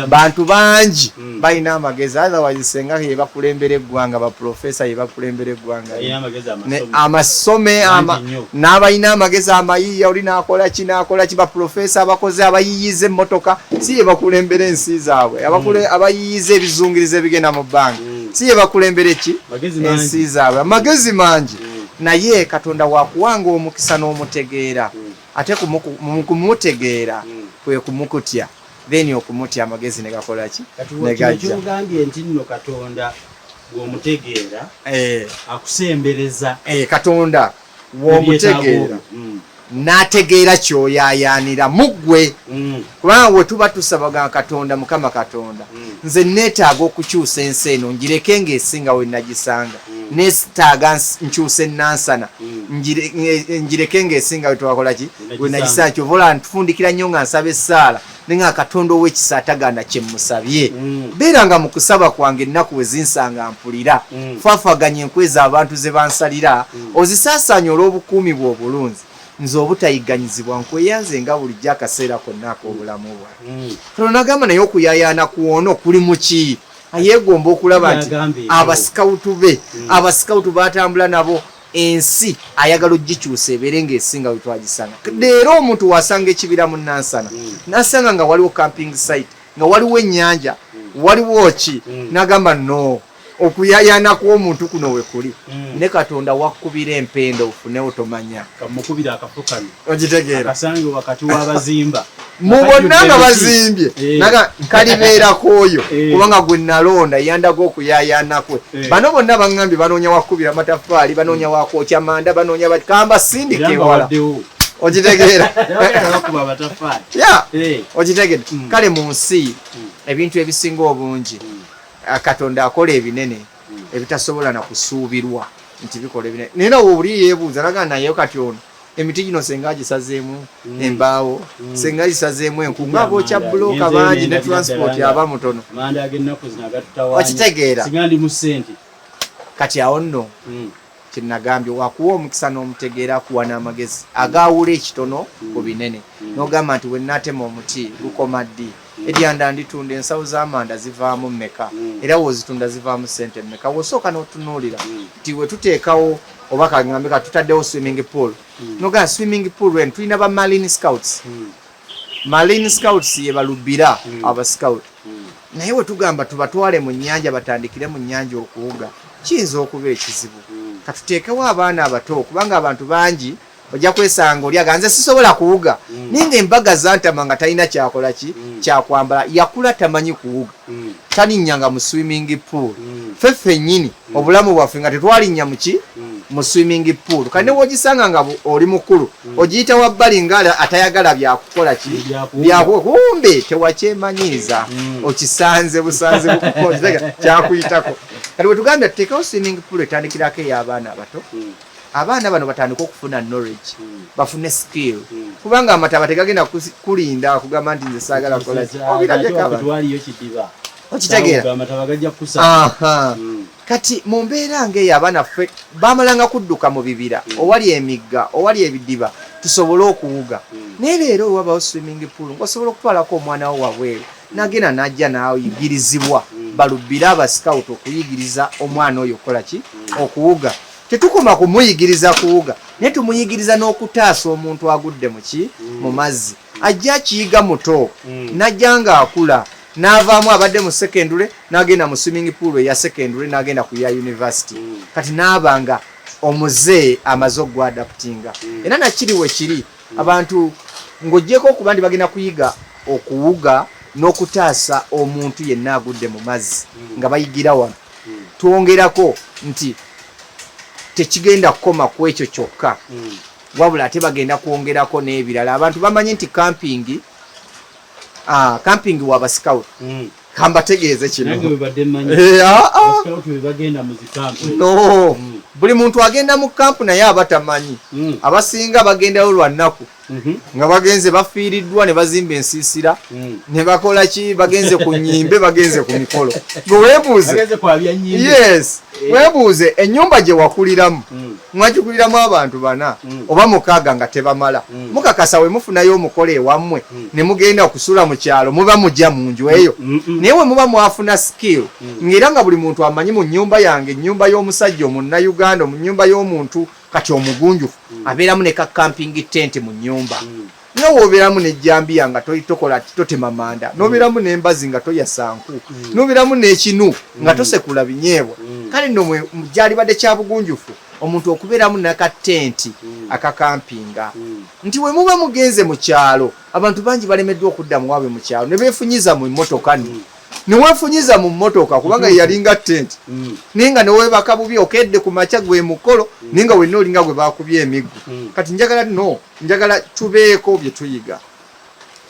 Bantu bangi balina amagezi otherwise senga ye bakulembera eggwanga ba professor ye bakulembera eggwanga amasome n'abalina amagezi amayiya oli n'akola ki ba professor abakoze abayiyize emmotoka si ye bakulembera ensi zaabwe abayiyize ebizungirize ebigenda mu bbanga si ye bakulembera eki ensi zaabwe amagezi mangi. Naye Katonda wakuwanga omukisa n'omutegeera ate kumutegeera kwe kumukutya then okumutya amagezi ne gakola ki ne gajja. Kyogambye nti nno Katonda ng'omutegeera akusembereza Katonda w'omutegeera n'ategeera ky'oyaayaanira muggwe kubanga bwe tuba tusabaga Katonda Mukama Katonda nze neetaaga okukyusa ensi eno ngireke ng'esinga we nagisanga neetaaga nkyuse Nansana ngireke ng'esinga we twakola ki we nagisanga kyovola ntufundikira nnyo nga nsaba essaala nenga Katonda ow'ekisa ataganda kye mmusabye beeranga mu kusaba kwange ennaku we zinsanga mpulira faafaganya enkweza abantu ze bansalira ozisaasaanya olw'obukuumi bwe obulunzi nze obutayigganyizibwa nkweyanze nga bulijjo akaseera konna ak'obulamu bwange. Katonda agamba naye okuyaayaana kuwono kuli mu ki ayeegomba okulaba nti abasikawutu batambula nabo ensi ayagala ogikyusa ebeere ng'esinga we twagisanga. Leero omuntu wasanga ekibira mu Nansana nasanga nga waliwo camping site nga waliwo ennyanja waliwo ki n'agamba no okuyayana kw'omuntu kuno we kuli ne Katonda wakkubira empenda ofune otomanya kamukubira akafukano ogitegeera akasange wakati w'abazimba mubonna nga bazimbye naga kalibeerako oyo kubanga gwe nalonda yandaga okuyayana kwe bano bonna baŋŋambye banoonya wakkubira mataffaali banoonya wakwokya manda banoonya kamba sindike wala ogitegeera ogitegeera kale mu nsi ebintu ebisinga obungi Katonda akola ebinene ebitasobola na kusuubirwa nti bikola ebinene naye nawe oli yeebuuza naga naye kati ono emiti gino senga agisazeemu embaawo senga agisazeemu enku nga bookya bulooka bangi ne transport aba mutono okitegeera kati awo nno kyenagambye wakuwa omukisa n'omutegeera akuwa n'amagezi agaawula ekitono ku binene n'ogamba nti wennaatema omuti lukoma ddi eryanda nditunda ensawo z'amanda zivaamu mmeka era wozitunda zivaamu ssente mmeka wosooka n'otunuulira nti we tuteekawo oba kaŋŋambe ka tutaddewo swimming pool nogaa swimming pool wen tulina ba marine scouts marine scouts ye balubbira aba scout naye we tugamba tubatwale mu nnyanja batandikire mu nnyanja okuwuga kiyinza okuba ekizibu katuteekewo abaana abato kubanga abantu bangi ojja kwesanga oli aganze sisobola kuwuga ninga embaga zantama nga talina kyakola ki kyakwambala yakula tamanyi kuwuga talinnyanga mu swimming pool feffe nnyini obulamu bwaffe nga tetwalinnya muki mu swimming pool kane wogisanga nga oli mukulu ogiyita wabbali nga atayagala byakukola ki kumbe tewakyemanyiiza okisanze busanze kyakuyitako kati wetugambye tuteekawo swimming pool etandikirako ey'abaana abato abaana bano batandika okufuna knowledge bafune skill kubanga amataba tegagenda kulinda kugamba nti nze saagala kola okitegeera kati mu mbeera ng'eyo abaana ffe bamalanga kudduka mu bibira owali emigga owali ebidiba tusobole okuwuga naye leero wabawo swimming pool ngaosobola okutwalako omwana wo wabweru nagenda najja nayigirizibwa balubbire abascout okuyigiriza omwana oyo okukola ki okuwuga tetukoma kumuyigiriza kuwuga naye tumuyigiriza n'okutaasa omuntu agudde muki mu mazzi ajja akiyiga muto najja nga akula n'avaamu abadde mu secondary n'agenda mu swimming pool eya secondary n'agenda ku ya university kati n'abanga omuze amaze ogwadaptinga era nakiri we kiri abantu ng'oggyeko okuba nti bagenda kuyiga okuwuga n'okutaasa omuntu yenna agudde mu mazzi nga bayigira wano twongerako nti tekigenda kukoma ku ekyo kyokka wabula ate bagenda kwongerako n'ebirala abantu bamanyi nti camping waba scout kambategeeze kino no buli muntu agenda mu kampu naye aba tamanyi abasinga bagendayo lwa nnaku nga bagenze bafiiriddwa ne bazimba ensiisira ne bakola ki bagenze ku nnyimbe bagenze ku mikolo gwe weebuuze yes weebuuze ennyumba gye wakuliramu mwagikuliramu abantu bana oba mukaaga nga tebamala mukakasa we mufunayo omukolo ewammwe ne mugenda okusula mu kyalo muba mujja mu nju eyo naye we muba mwafuna skill ng'era nga buli muntu amanyi mu nnyumba yange ennyumba y'omusajja omunnayuganda mu nnyumba y'omuntu kati omugunjufu abeeramu ne ka camping tent mu nnyumba nga woobeeramu nejjambiya nga tokola totema manda n'obeeramu n'embazi nga toyasa nku n'obeeramu n'ekinu nga tosekula binyeebwa kale nno gyalibadde kya bugunjufu omuntu okubeeramu nakatenti akakampinga nti we muba mugenze mu kyalo abantu bangi balemeddwa okuddamu waabwe mu kyalo ne beefunyiza mu mmotoka neweefunyiza mu mmotoka kubanga yalinga tenti naye nga neweebaka bubi okedde ku makya gwe mukolo naye nga wenna olinga gwe baakubye emiggo kati njagala tubeeko bye tuyiga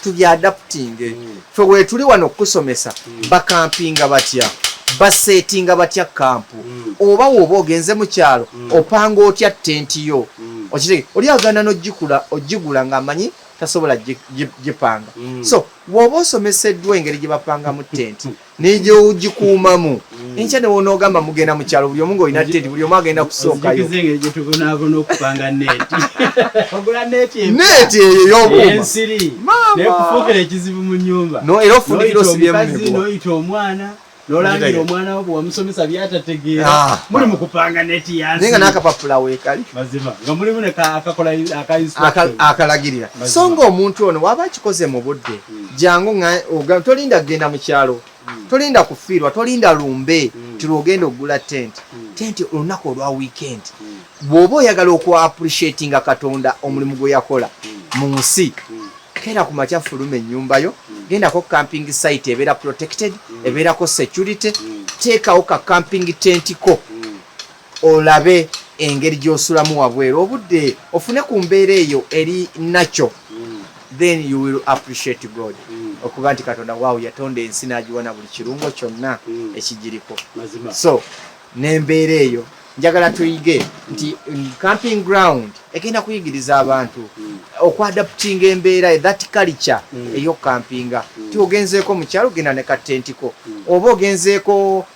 tubyadaptinge fe weetuli wano okusomesa bakampinga batya basetinga batya kampu oba woba ogenze mu kyalo opanga otya tenti yo okitege oli agenda n'ogigula ng'amanyi tasobola gipanga so woba osomeseddwa engeri gye bapanga mu tenti n'egyogikuumamu enkya ne wonoogamba mugenda mu kyalo buli omu ng'olina tenti buli omu agenda kusookayo neeti eyo y'obuuma era ofundikira osibyemu nolangira omwana wo bwamusomesa byatategeera muli mukupanga neti yansi nenga nakapapula weekali mazima nga mulimu nekakola akalagirira so nga omuntu ono waba akikoze mu budde jangu tolinda kugenda mu kyalo tolinda kufiirwa tolinda lumbe nti lwogenda okugula tent olunaku olwa weekend bw'oba oyagala okwa-appreciatinga Katonda omulimu gwe yakola mu nsi kera ku makya fuluma ennyumbayo gendako camping site ebeera protected ebeerako security teekawo ka camping tent ko olabe engeri gy'osulamu wabweru obudde ofune ku mbeera eyo eri nakyo then you will appreciate God okuba nti Katonda waawo yatonda ensi n'agiwana buli kirungo kyonna ekigiriko so n'embeera eyo njagala tuyige nti camping ground egenda kuyigiriza abantu okwadaptinga embeera that culture eyo campinga ti ogenzeeko mu kyalo genda ne katentiko oba ogenzeeko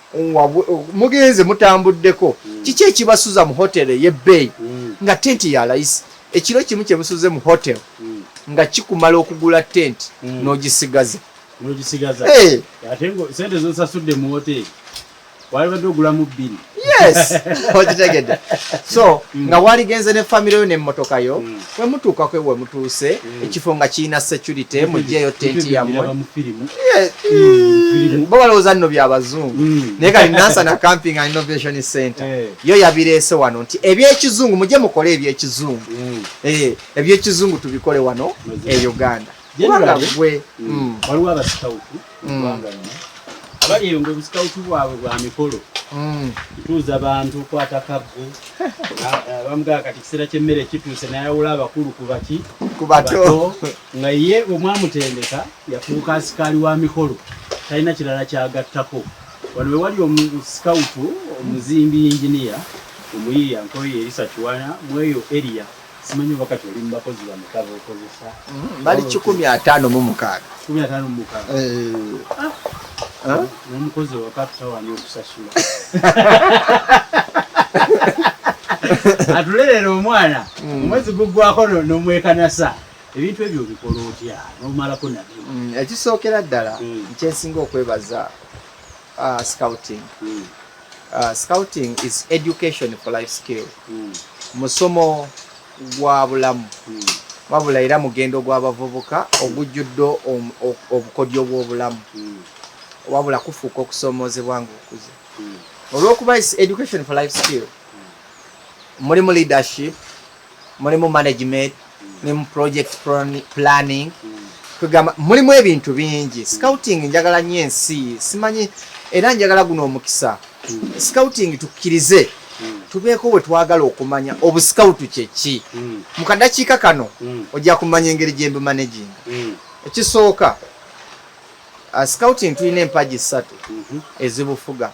mugenze mutambuddeko kiki ekibasuza mu hotel ey'ebbeeyi nga tenti ya layisi ekiro kimu kye musuze mu hotel nga kikumala okugula tent n'ogisigaza ate sente zosasudde mu hoteri walibadde ogulamu bbiri yes okitegedde so nga waligenze ne famire yo n'emmotoka yo we mutuukako we mutuuse ekifo nga kirina security mugyeyo tenti yammwe bo balowooza nno byabazungu naye kali nansana camping and innovation center yo yabireese wano nti ebyekizungu mujye mukole ebyekizungu ebyekizungu tubikole wano e Uganda kubanga gwe waliwo abasikawutu abali eyo ng'obusikawutu bwabwe bwa mikolo tutuuza abantu kwata kabbu bamugaa kati kiseera ky'emmere kituuse nayawula abakulu ku bato nga ye omwamutendeka yafuuka asikaali wa mikolo talina kirala kyagattako wano we wali omusikawutu omuzimbi inginiya omuyiiya Nkoyoyo Elisa Kiwana mweyo area simanyi oba kati oli mu bakozi bameka b'okozesa bali 156 n'omukozi wakatutawanya okusasula atulerera omwana omwezi guggwako n'omwekanasa ebintu ebyo bikola otya n'omalako nabyo ekisookera ddala nkyensinga okwebaza scouting scouting is education for life skill musomo gwa bulamu wabula era mugendo gw'abavubuka ogujjudde obukodyo bw'obulamu wabula kufuuka okusomoozebwa ng'okuze olw'okuba is education for life skill mulimu leadership mulimu management mulimu project planning kugamba mulimu ebintu bingi scouting njagala nnyo ensi simanyi era njagala guno omukisa scouting tukkirize tubeeko bwe twagala okumanya obuscoutu kyeki mu kadakiika kano ojja kumanya engeri gye mbumanaging ekisooka scouting tulina empagi 3 ezibufuga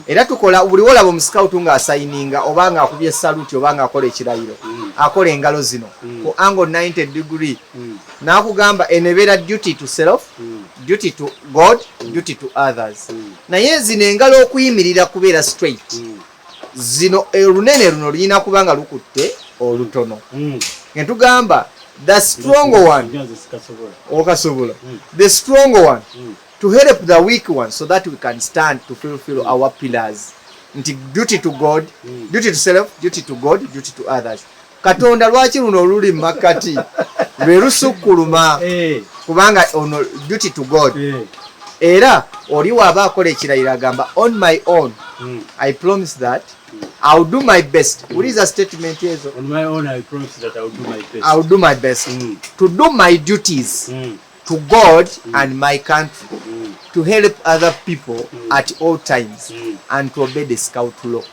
era tukola buli wolaba omuscoutu ng'asayininga oba ng'akubye saluti oba ng'akola ekirayiro akola engalo zino ku angle 90 degree n'akugamba enebeera duty to self duty to God duty to others naye zino engalo okuyimirira kubeera straight zino olunene luno lulina kuba nga lukutte olutono ngentugamba the strong one okasobola the strong one to help the weak one so that we can stand to fulfill our pillars nti duty to God duty to self duty to God duty to others Katonda lwaki luno oluli mu makkati lwe lusukkuluma kubanga ono duty to God era oli waaba akola ekirayiro agamba on my own I promise that I'll do my best. What is a statement here? On my own, I promise that I'll do my best. I'll do my best to do my duties to God and my country, to help other people at all times, and to obey the scout law.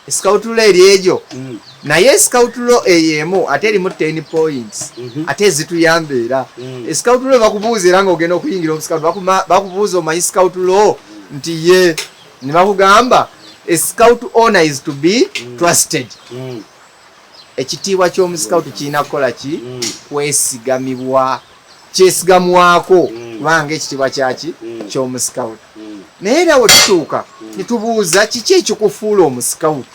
Scout law eryejo. Naye scout law eyemu ate erimu 10 points. Ate zituyambera. Scout law bakubuuza era ng'ogenda okuyingira omuscout bakubuuza omanyi scout law nti ye ne bakugamba a scout owner is to be trusted. Ekitiibwa ky'omuscout kirina kukola ki? Kwesigamibwa. Kyesigamwako kubanga ekitiibwa kyaki ky'omuscout. Naye era we tutuuka ne tubuuza kiki ekikufuula omuscout?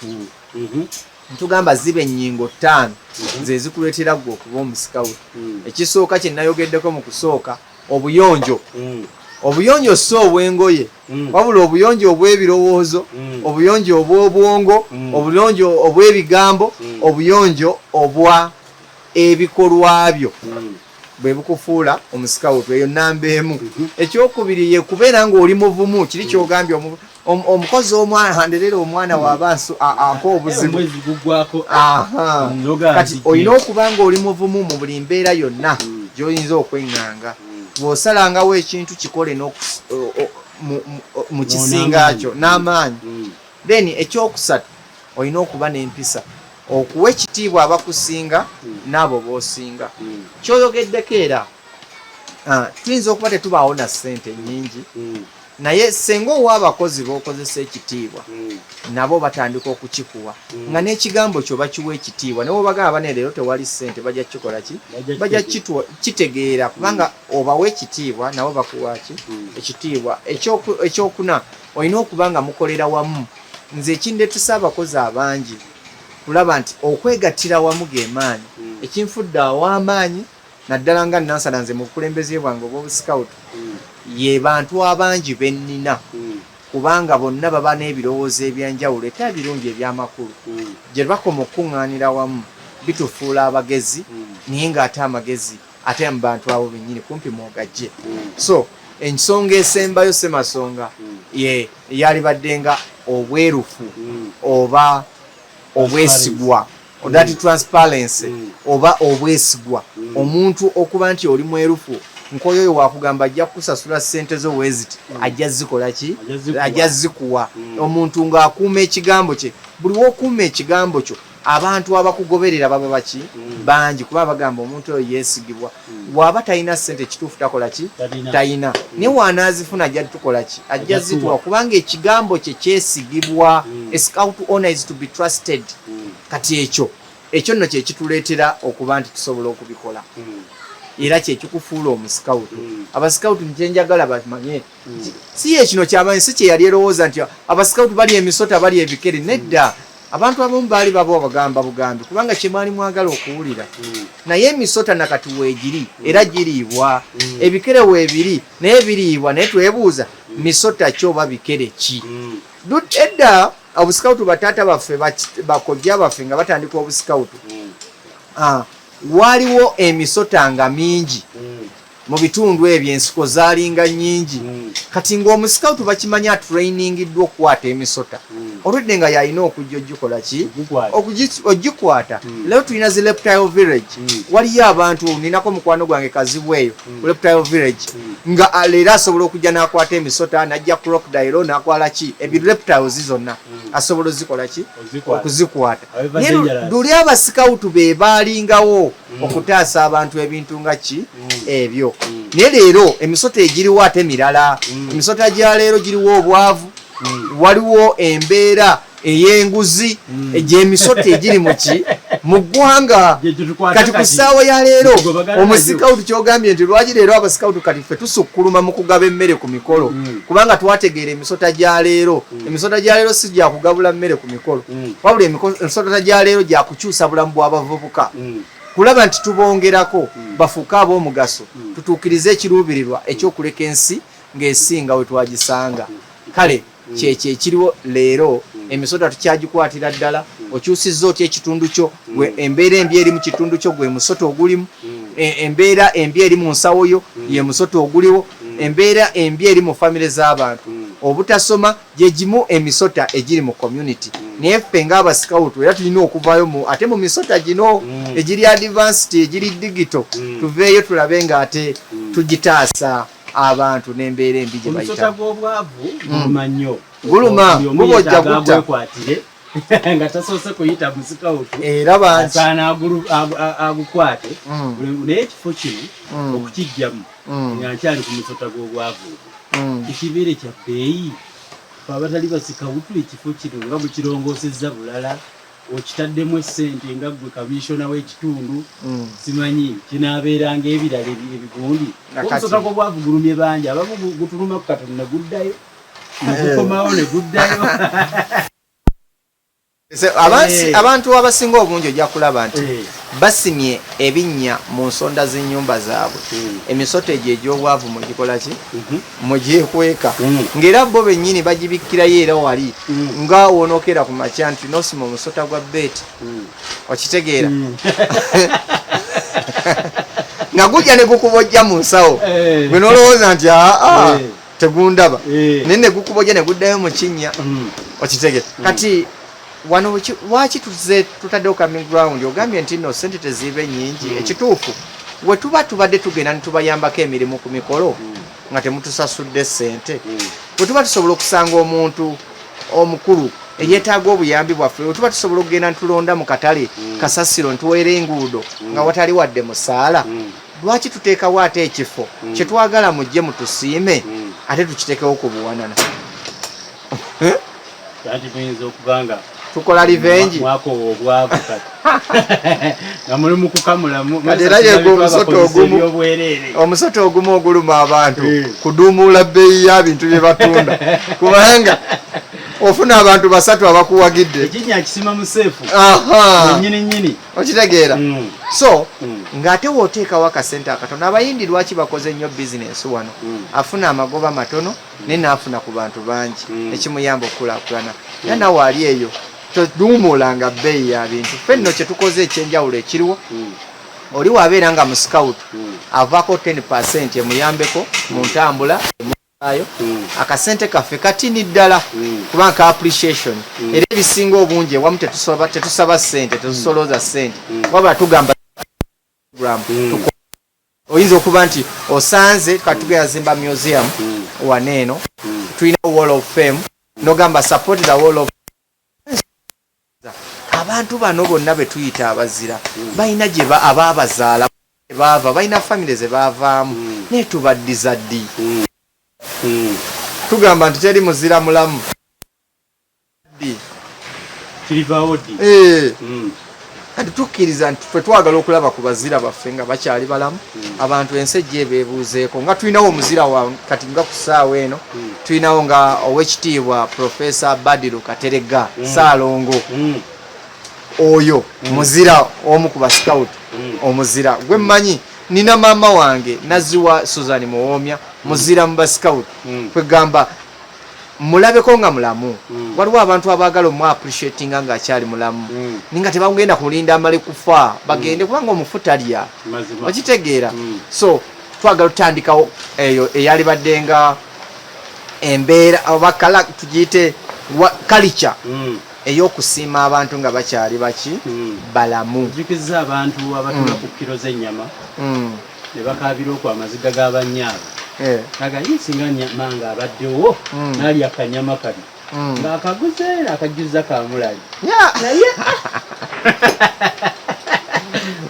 Ntugamba ziba ennyingo 5 ze zikuleetera gwe okuba omuscout. Ekisooka kye nayogeddeko mu kusooka obuyonjo. Obuyonjo so obw'engoye wabula obuyonjo obw'ebirowoozo obuyonjo obw'obwongo obuyonjo obw'ebigambo obuyonjo obwa ebikolwa byo bwe bukufuula omusikawutu eyo namba emu. Ekyokubiri ye kubeera ng'oli muvumu kiri kyogambye omukozi omwana nderera omwana waabansu ako obuzibu kati olina okuba ng'oli muvumu mu buli mbeera yonna gy'oyinza okweŋŋanga. Bw'osalangawo ekintu kikole mu kisinga kyo n'amaanyi. Then ekyokusatu olina okuba n'empisa okuwa ekitiibwa abakusinga n'abo b'osinga. Kyoyogeddeko era tuyinza okuba tetubaawo na ssente nnyingi naye senga owa abakozi b'okozesa ekitiibwa nabo batandika okukikuwa nga n'ekigambo kyo bakiwa ekitiibwa ne bw'obagamba bane leero tewali ssente bajja kikola ki bajja kitegeera kubanga obawa ekitiibwa nabo bakuwa ki ekitiibwa. Ekyokuna olina okuba nga mukolera wamu. Nze ekindeetesa abakozi abangi kulaba nti okwegattira wamu ge maanyi. Ekinfudde aw'amaanyi naddala nga nansala nze mu bukulembeze bwange obw'obusikawutu ye bantu abangi bennina kubanga bonna baba n'ebirowoozo ebyenjawulo era birungi eby'amakulu gye bakoma okukuŋŋaanira wamu bitufuula abagezi naye ng'ate amagezi ate mu bantu abo bennyini kumpi mwogajje. So ensonga esembayo Ssemasonga ye yalibaddenga obwerufu oba obwesigwa that transparency oba obwesigwa. Omuntu okuba nti oli mwerufu Nkoyoyo wakugamba ajja kusasula ssente zo weziti ajja zikola ki ajja zikuwa. Omuntu ng'akuuma ekigambo kye buli w'okuuma ekigambo kyo abantu abakugoberera baba baki bangi kuba bagamba omuntu oyo yeesigibwa. Bw'aba talina ssente kituufu takola ki talina naye wanaazifuna ajja tukola ki ajja zituwa kubanga ekigambo kye kyesigibwa. A scout honor is to be trusted. Kati ekyo nno kye kituleetera okuba nti tusobola okubikola era kyekikufuula omusikawutu. Abasikawutu nkyenjagala bamanye si ye kino kyamanyi si kye yali erowooza nti abasikawutu bali emisota bali ebikere. Nedda, abantu abamu baali baba bagamba bugambi kubanga kye mwali mwagala okuwulira naye emisota nakati weegiri era giriibwa. Ebikere weebiri naye biriibwa naye twebuuza misota ki oba bikere ki? Edda obusikawutu bataata baffe bakojja baffe nga batandika obusikawutu waliwo emisota nga mingi mu bitundu ebyo ensiko zaalinga nnyingi. Kati ng'omusikawutu bakimanya trainingiddwa okukwata emisota olwedde nga yalina okujja ogikola ki ogikwata. Leo tulina zi reptile village waliyo abantu ninako mukwano gwange kazibweyo ku reptile village nga leero asobola okujja n'akwata emisota n'ajja crocodile n'akwala ki reptiles zonna asobola ozikola ki okuzikwata. Luli abasikawutu be baalingawo okutaasa abantu ebintu nga ki ebyo. Naye leero emisota egiriwo ate mirala. Emisota gya leero giriwo obwavu waliwo embeera ey'enguzi egy'emisota egiri mu ggwanga. Kati ku ssaawa ya leero omusikawutu kyogambye nti lwaki leero abasikawutu kati ffe tusukkuluma mu kugaba emmere ku mikolo kubanga twategeera emisota gya leero. Emisota gya leero si gya kugabula mmere ku mikolo wabula emisota gya leero gya kukyusa bulamu bw'abavubuka kulaba nti tubongerako bafuuke ab'omugaso tutuukirize ekiruubirirwa ekyokuleka ensi ng'esinga we twagisanga. Kale kyekyo ekiriwo leero emisota tukyagikwatira ddala. Okyusizza otya ekitundu kyo embeera embi eri mu kitundu kyo gwe musota ogulimu. Embeera embi eri mu nsawo yo ye musota oguliwo. Embeera embi eri mu famire z'abantu. Obutasoma gye gimu emisota egiri mu community. Naye ffe ng'abasikawutu era tulina okuvaayo ate mu misota gino egiri advanced egiri digital tuveeyo tulabe ng'ate tugitaasa abantu n'embeera embi gye bayita. Omusota gw'obwavu guluma nnyo. Guluma mubojja gutta nga tasoose kuyita musikawutu era bangi asaana agukwate. Naye ekifo kino okukijjamu nga nkyali ku musota gw'obwavu ekibeere kya bbeeyi abatali basikawutu. Ekifo kino nga bukirongoosezza bulala okitaddemu essente nga gwe kamishona w'ekitundu simanyi kinaabeeranga ebirala ebigundi. Omusota gw'obwavu gulumye bangi abamu gutuluma ku katono ne guddayo negukomawo ne guddayo. Abantu abasinga obungi ojja kulaba nti basimye ebinnya mu nsonda z'ennyumba zaabwe. Emisota egyo egy'obwavu mugikola ki mugyekweka ng'era bo bennyini bagibikkirayo era wali nga wonookera ku makya nti nosima omusota gwa beeti okitegeera nga gujja ne gukubojja mu nsawo gwe nolowooza nti tegundaba naye ne gukubojja ne guddayo mu kinnya okitegete kati wano lwaki tutaddewo coming ground ogambye nti no sente teziibe nnyingi ekituufu we tuba tubadde tugenda ne tubayambako emirimu ku mikolo nga temutusasudde sente we tuba tusobola okusanga omuntu omukulu eyeetaaga obuyambi bwaffe we tuba tusobola okugenda ntulonda mu katale kasasiro ntuweera enguudo nga watali wadde musaala lwaki tuteekawo ate ekifo kyetwagala mujje mutusiime ate tukitekewo ku buwanana tukola revenge mwakowa obwavu kati nga muli mu kukamulamu omusota ogumu oguluma abantu kuduumuula bbeeyi y'abintu bye batunda kubanga ofuna abantu basatu abakuwagidde ekinya kisima mu seefu nyini okitegeera so ng'ate wooteekawo akasente akatono abayindi lwaki bakoze nnyo bizinensi wano afuna amagoba matono naye naafuna ku bantu bangi ekimuyamba okukulaakulana era nawe ali eyo toduumuulanga bbeeyi y'abintu ffe nno kye tukoze ekyenjawulo ekiriwo oli wabeera nga mu scout avaako 10% emuyambeko mu ntambula ayo akasente kaffe katini ddala kubanga ka appreciation era ebisinga obungi ewamu tetusaba sente tetusolooza sente wabula tugamba oyinza okuba nti osanze katugeyazimba museum waneeno tulina wall of fame nogamba support the wall of abantu bano bonna be tuyita abazira balina gye abaabazaala baava balina famire ze baavaamu naye tubaddiza ddi tugamba nti teri muzira mulamu kati tukkiriza nti ffe twagala okulaba ku bazira baffe nga bakyali balamu abantu ensi ejja ebeebuuzeeko nga tulinawo omuzira wa kati nga ku ssaawa eno tulinawo nga owekitiibwa Profesa Badiru Katerega Ssaalongo oyo muzira omu ku bascout omuzira gwe mmanyi nina maama wange naziwa Susan Muwoomya muzira mu bascout kwegamba mulabeko nga mulamu waliwo abantu abaagala omu appreciatinga ng'akyali mulamu ninga tebagenda kulinda amale kufa bagende kubanga omufu talya okitegeera so twagala tutandikawo eyo eyali badde nga embeera oba kala tugiyite culture ey'okusiima abantu nga bakyali baki balamu jukiza abantu abatula ku kiro z'ennyama ne bakaabira okwa amaziga g'abanyaaba kagayi singa nyama nga abaddewo nali akanyama kali ng'akaguze akajjuza kamulali naye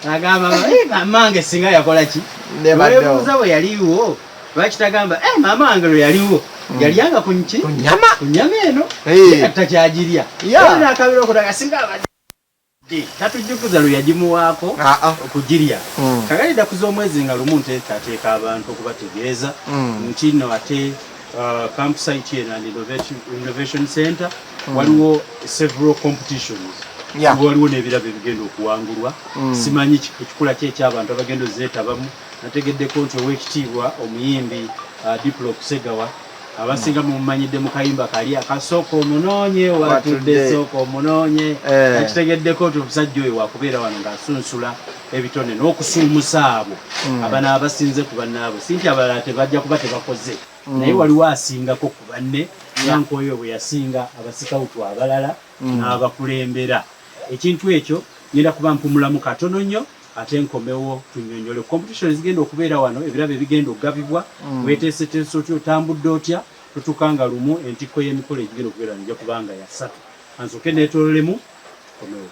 agamba mamange singa yakola ki webuuza bwe yaliwo lwakitagamba maama wange lwe yaliwo yalyanga ku nyama eno takyagirya nakabira okutaga singa abadde tatujjukuza lwe yagimuwaako okugirya kagalida kuza omwezi nga lumu nteekateeka abantu okubategeeza nti nno ate campsite eno and innovation center waliwo several competitions waliwo n'ebirabo ebigenda okuwangulwa simanyi ekikula ki ekyabantu abagenda ozeetabamu nategeddeko nti owekitiibwa omuyimbi Diplo Kusegawa abasinga mumanyidde mu kayimba kali akasooka omunoonye watudde sooka omunoonye akitegeddeko nti omusajja oyo wakubeera wano ng'asunsula ebitone n'okusuumusa abo abana abasinze ku bannaabo si nti abalala tebajja kuba tebakoze naye waliwo asingako ku banne Eng.Nkoyoyo bwe yasinga abasikawutu abalala n'abakulembera ekintu ekyo ngenda kuba mpumulamu katono nnyo ate nkomewo tunyonyole competition zigenda okubeera wano ebirabo ebigenda okugabibwa weeteeseteese otya otambudde otya tutukanga lumu entikko y'emikolo egigenda okubeera nija kubanga ya 3 ansooke neetoololemu komewo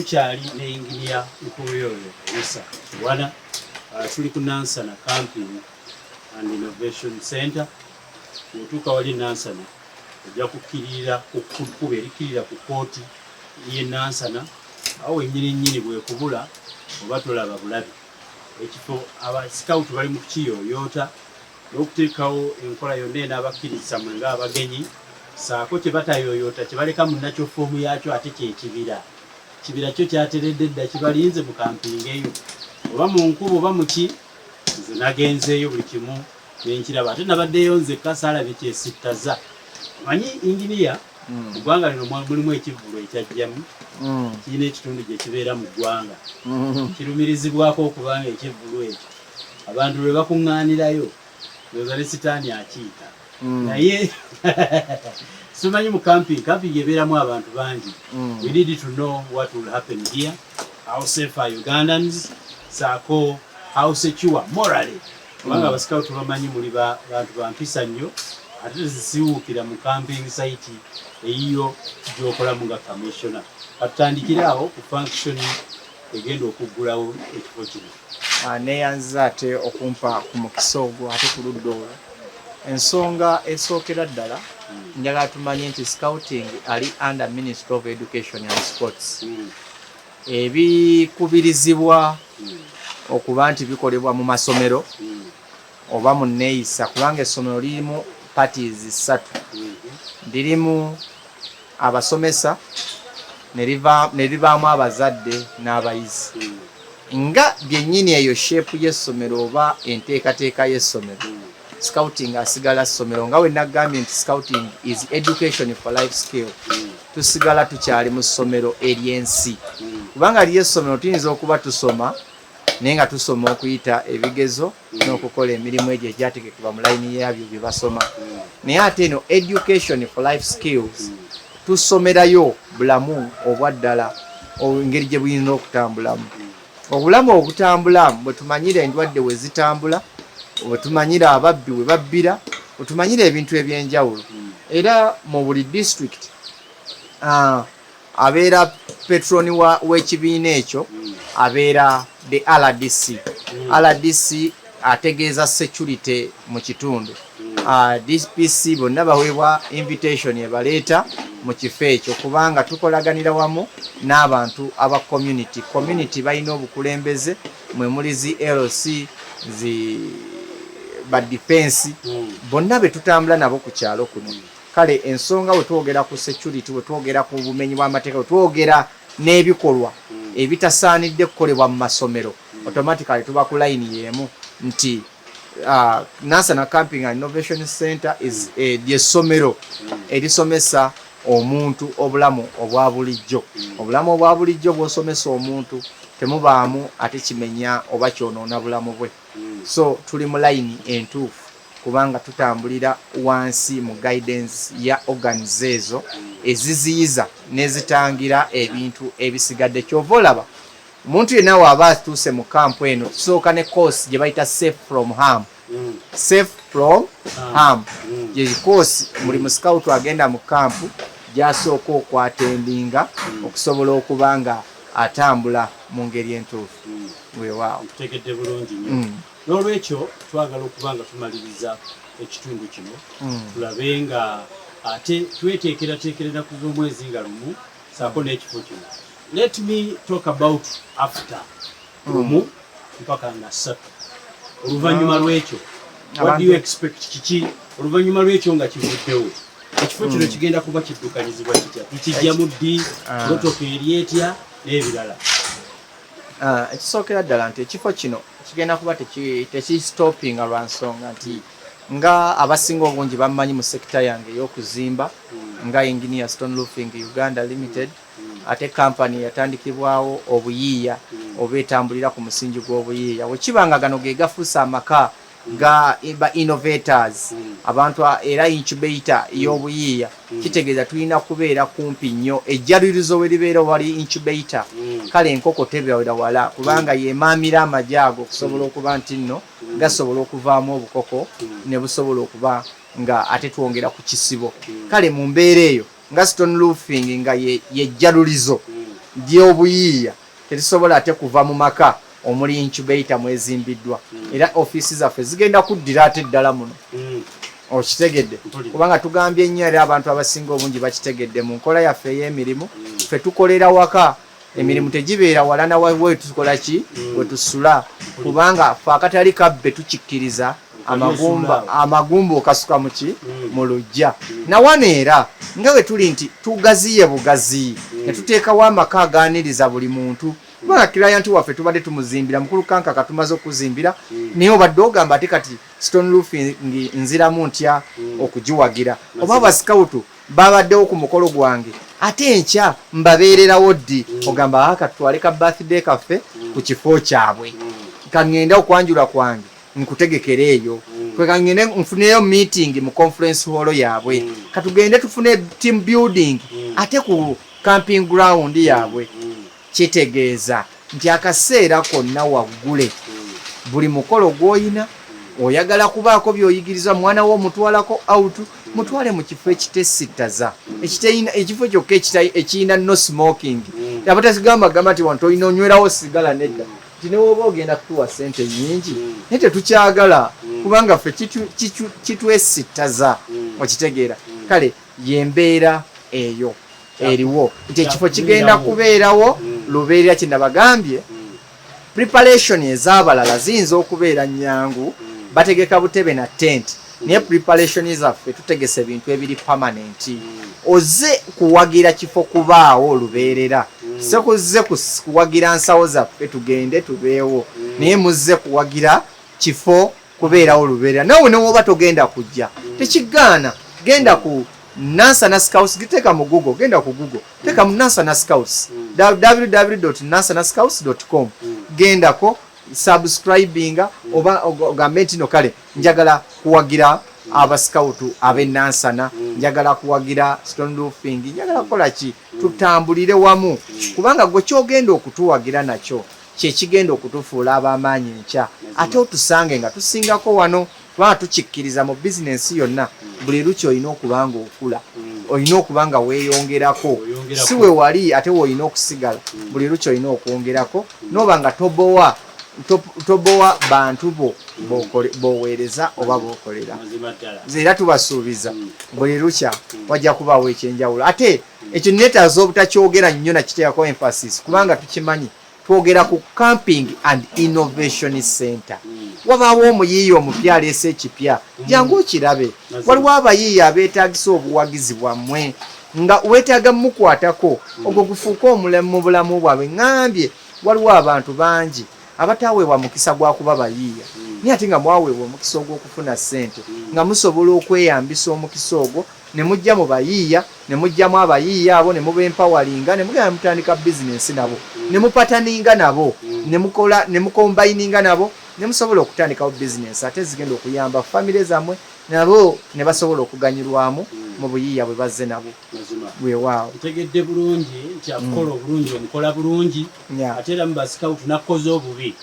tukyali ne Engineer Nkoyoyo Elisa Kiwana. Tuli ku Nansana Camping and Innovation Center. Otuuka wali Nansana ojja kukkirira kuba erikirira ku kooti y'e Nansana awo wennyini bwekubula oba tolaba bulabi. Ekifo abasikawutu bali mu kukiyoyoota n'okuteekawo enkola yonna enaabakkiriza mwe ng'abagenyi. Ssaako kye batayoyoota kye baleka mu nakyo foomu yaakyo ate kyekibira. Kibira kyo kyateredde dda kibalinze mu kampingi eyo. Oba mu nkuba oba mu ki, nze nagenzeeyo buli kimu nenkiraba. Ate nabaddeyo nzekka saalabye kyesittaza. Manyi Engineer, mu ggwanga lino mulimu ekivvulu ekyajjamu. Kirina ekitundu gye kibeera mu ggwanga. Kirumirizibwako okubanga ekivvulu ekyo abantu lwe bakuŋŋaanirayo ndowooza ne sitaani akiita. Naye simanyi mu camping ebeeramu abantu bangi. We need to know what will happen here. How safe are Ugandans? Ssaako how secure morally. Kubanga abasikawutu bamanyi muli bantu bampisa nnyo ate tezisiwuukira mu camping site eyiyo gy'okolamu nga commissioner. Katutandikire awo ku function egenda okuggulawo ekifo kino. Neeyanza ate okumpa ku mukisa ogwo ate ku ludda olwo. Ensonga esookera ddala njagala tumanye nti scouting ali under Ministry of Education and Sports. Ebikubirizibwa okuba nti bikolebwa mu masomero oba mu nneeyisa kubanga essomero lirimu parties 3. Lirimu abasomesa ne libaamu abazadde n'abayizi. Nga byennyini eyo shape y'essomero oba enteekateeka y'essomero. Scouting asigala ssomero nga we nagambye nti scouting is education for life skill. Tusigala tukyali mu ssomero ery'ensi. Kubanga ly'essomero tuyinza okuba tusoma naye nga tusoma okuyita ebigezo n'okukola emirimu egyo egyategekebwa mu layini yabyo bye basoma. Naye ate eno education for life skills tusomerayo bulamu obwaddala engeri gye buyinza okutambulamu. Obulamu obutambula bwe tumanyira endwadde we zitambula, bwe tumanyira ababbi we babbira, bwe tumanyira ebintu ebyenjawulo. Era mu buli district abeera petroni w'ekibiina ekyo abeera the RDC. RDC ategeeza security mu kitundu. DPC bonna baweebwa invitation ebaleeta mu kifo ekyo kubanga tukolaganira wamu n'abantu aba community balina obukulembeze mwe muli zi LC ba defense bonna be tutambula nabo ku kyalo kuno. Kale ensonga we twogera ku security, we twogera ku bumenyi bw'amateeka, we twogera n'ebikolwa ebitasaanidde kukolebwa mu masomero, automatically tuba ku line y'emu nti Nansana Camping and Innovation Center is ly'essomero erisomesa omuntu obulamu obwa bulijjo. Obulamu obwa bulijjo bw'osomesa omuntu temubaamu ate kimenya oba kyonoona bulamu bwe. So tuli mu line entuufu kubanga tutambulira wansi mu guidance ya organs ezo eziziyiza nezitangira ebintu ebisigadde. Kyova olaba omuntu yenna waaba atuuse mu kampu eno tusooka ne course gye bayita safe from harm. Safe from harm gye course buli mu scout agenda mu kampu gy'asooka okwatendinga okusobola okuba nga atambula mu ngeri entuufu. Weewaawo tutegedde bulungi nnyo. N'olwekyo twagala okuba nga tumaliriza ekitundu kino tulabe nga ate tweteekerateekerera ku z'omwezi nga lumu saako n'ekifo kino. Let me talk about after lumu mpaka nga 3. Oluvannyuma lw'ekyo what do you expect? Kiki oluvannyuma lw'ekyo nga kivuddewo ekifo kino kigenda kuba kiddukanyizibwa kitya? Tukijjamu ddi, motoka eri etya n'ebirala? Ekisookera ddala nti ekifo kino kigenda kuba tekistopinga lwa nsonga nti nga abasinga obungi bamanyi mu sekita yange ey'okuzimba nga Engineer Stone Roofing Uganda Limited, ate kampani yatandikibwawo obuyiiya oba etambulira ku musingi gw'obuyiiya. Wekibanga gano ge gafuusa amaka ga innovators abantu era incubator y'obuyiiya, kitegeeza tulina kubeera kumpi nnyo ejjalirizo we libeera wali incubator. Kale enkoko tebeera wala kubanga yemaamira amajaago okusobola okuba nti nno gasobola okuvaamu obukoko ne busobola okuba nga ate twongera ku kisibo. Kale mu mbeera eyo nga Stone Roofing nga yejjalulizo gy'obuyiiya tetusobola ate kuva mu maka omuli incubator mwezimbiddwa era ofiisi zaffe zigenda kuddira ate ddala muno okitegedde kubanga tugambye ennyo era abantu abasinga obungi bakitegedde mu nkola yaffe ey'emirimu ffe tukolera waka emirimu tegibeera wala nawe tukola ki we tusula kubanga ffe akatali kabbe tukikkiriza amagumba okasuka muki mu lujja nawano era nga bwe tuli nti tugaziye bugazi ne tuteekawo amaka agaaniriza buli muntu kubanga client waffe tubadde tumuzimbira mukulu kankaka tumaze okuzimbira naye obadde ogamba ate kati stone roofing nziramu ntya okugiwagira oba abasikawutu babaddewo ku mukolo gwange ate enkya mbabeererawo ddi ogamba akatutwale ka birthday kaffe ku kifo kyabwe kangenda okwanjula kwange nkutegekera eyo kwekangende nfuneyo meeting mu conference hall yaabwe katugende tufune team building ate ku camping ground yaabwe kitegeeza nti akaseera konna waggule buli mukolo gw'oyina oyagala kubaako by'oyigiriza mwana wo mutwalako out mutwale mu kifo ekitesittaza ekifo kyokka ekiyina no smoking abatasigambagamba nti wantu olina onywerawo sigala nedda nti newoba ogenda kutuwa sente nyingi naye tetukyagala kubanga ffe kitwesittaza okitegeera kale yembeera eyo eriwo nti ekifo kigenda kubeerawo lubeerera kyenabagambye preparation ez'abalala ziyinza okubeera nnyangu bategeka butebe na tent naye preparation zaffe tutegese ebintu ebiri permanent oze kuwagira kifo kubaawo olubeerera sekuze kuwagira nsawo zaffe tugende tubeewo naye muzze kuwagira kifo kubeerawo olubeerera nawe newoba togenda kujja tekigaana genda ku Nansana Scouts giteka mu Google genda ku Google teka mu Nansana Scouts www.nansanaScouts.com genda ko subscribinga oba ogambe ntino kale njagala kuwagira abaskautu abe Nansana njagala kuwagira stone roofing njagala kola ki tutambulire wamu kubanga gwe kyogenda okutuwagira nakyo kyekigenda okutufuula ab'amaanyi nkya ate otusange nga tusingako wano kubanga tukikkiriza mu bizinensi yonna buli luki olina okubanga okula olina okubanga weeyongerako si we wali ate woolina okusigala buli luki olina okwongerako noba nga tobowa bantu boweereza oba bokolera era tubasuubiza buli lukya wajja kubaawo ekyenjawulo ate ekyo neetaaza obutakyogera nnyo nakiteekako emphasis kubanga tukimanyi twogera ku camping and innovation center wabaawo omuyiiya omupya aleese ekipya jangu okirabe waliwo abayiiya abeetagisa obuwagizi bwammwe nga weetaaga mukwatako ogwo gufuuka omulemu mu bulamu bwabwe ŋŋambye waliwo abantu bangi abataweebwa mukisa gwa kuba bayiiya naye ate nga mwaweebwa omukisa ogw'okufuna ssente nga musobola okweyambisa omukisa ogwo ne mujja mu bayiiya ne mujjamu abayiiya abo ne mubempawalinga ne mugenda mutandika bizinensi nabo ne mupataninga nabo ne mukombayininga nabo ne musobola okutandikawo bizinensi ate zigenda okuyamba famire zammwe nabo ne basobola okuganyirwamu mu buyiiya bwe bazze nabo weewaawo otegedde bulungi nti akukola obulungi omukola bulungi ate era mu basikawutu nakkoze obubi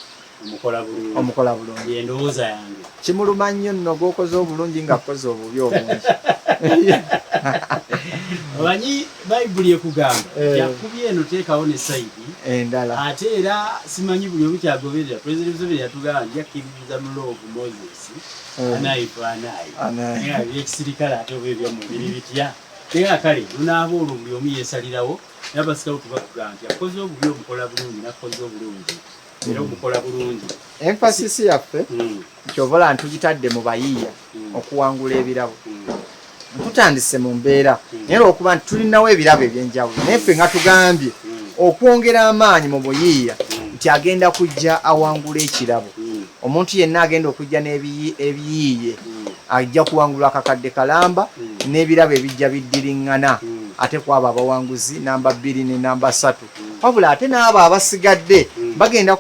omukola bulungi endowooza yange kimuluma nnyo nno gwokoze obulungi nga kkoze obubi obungi omanyi bayibuli ekugamba yakubye eno teekawo ne sayidi endala ate era simanyi buli omu kyagoberera pulezidenti Museveni yatugamba nti yakkiririza mu loovu Moses anayi ebyekisirikale ate oba ebyomubiri bitya era kale lunaaba olwo buli omu yeesalirawo naye abasikawutu bakugamba nti akoze obubi omukola bulungi nakkoze obulungi era omukola bulungi emphasis yaffe kyobola ntugitadde mu bayiiya okuwangula ebirabo tutandise mu mbeera naye olwokuba nti tulinawo ebirabo ebyenjawulo naye ffe nga tugambye okwongera amaanyi mu buyiiya nti agenda kujja awangula ekirabo omuntu yenna agenda okujja n'ebiyiiye ajja kuwangula akakadde kalamba n'ebirabo ebijja biddiriŋŋana ate kwabo abawanguzi namba 2 ne namba 3 wabula ate n'abo abasigadde bagenda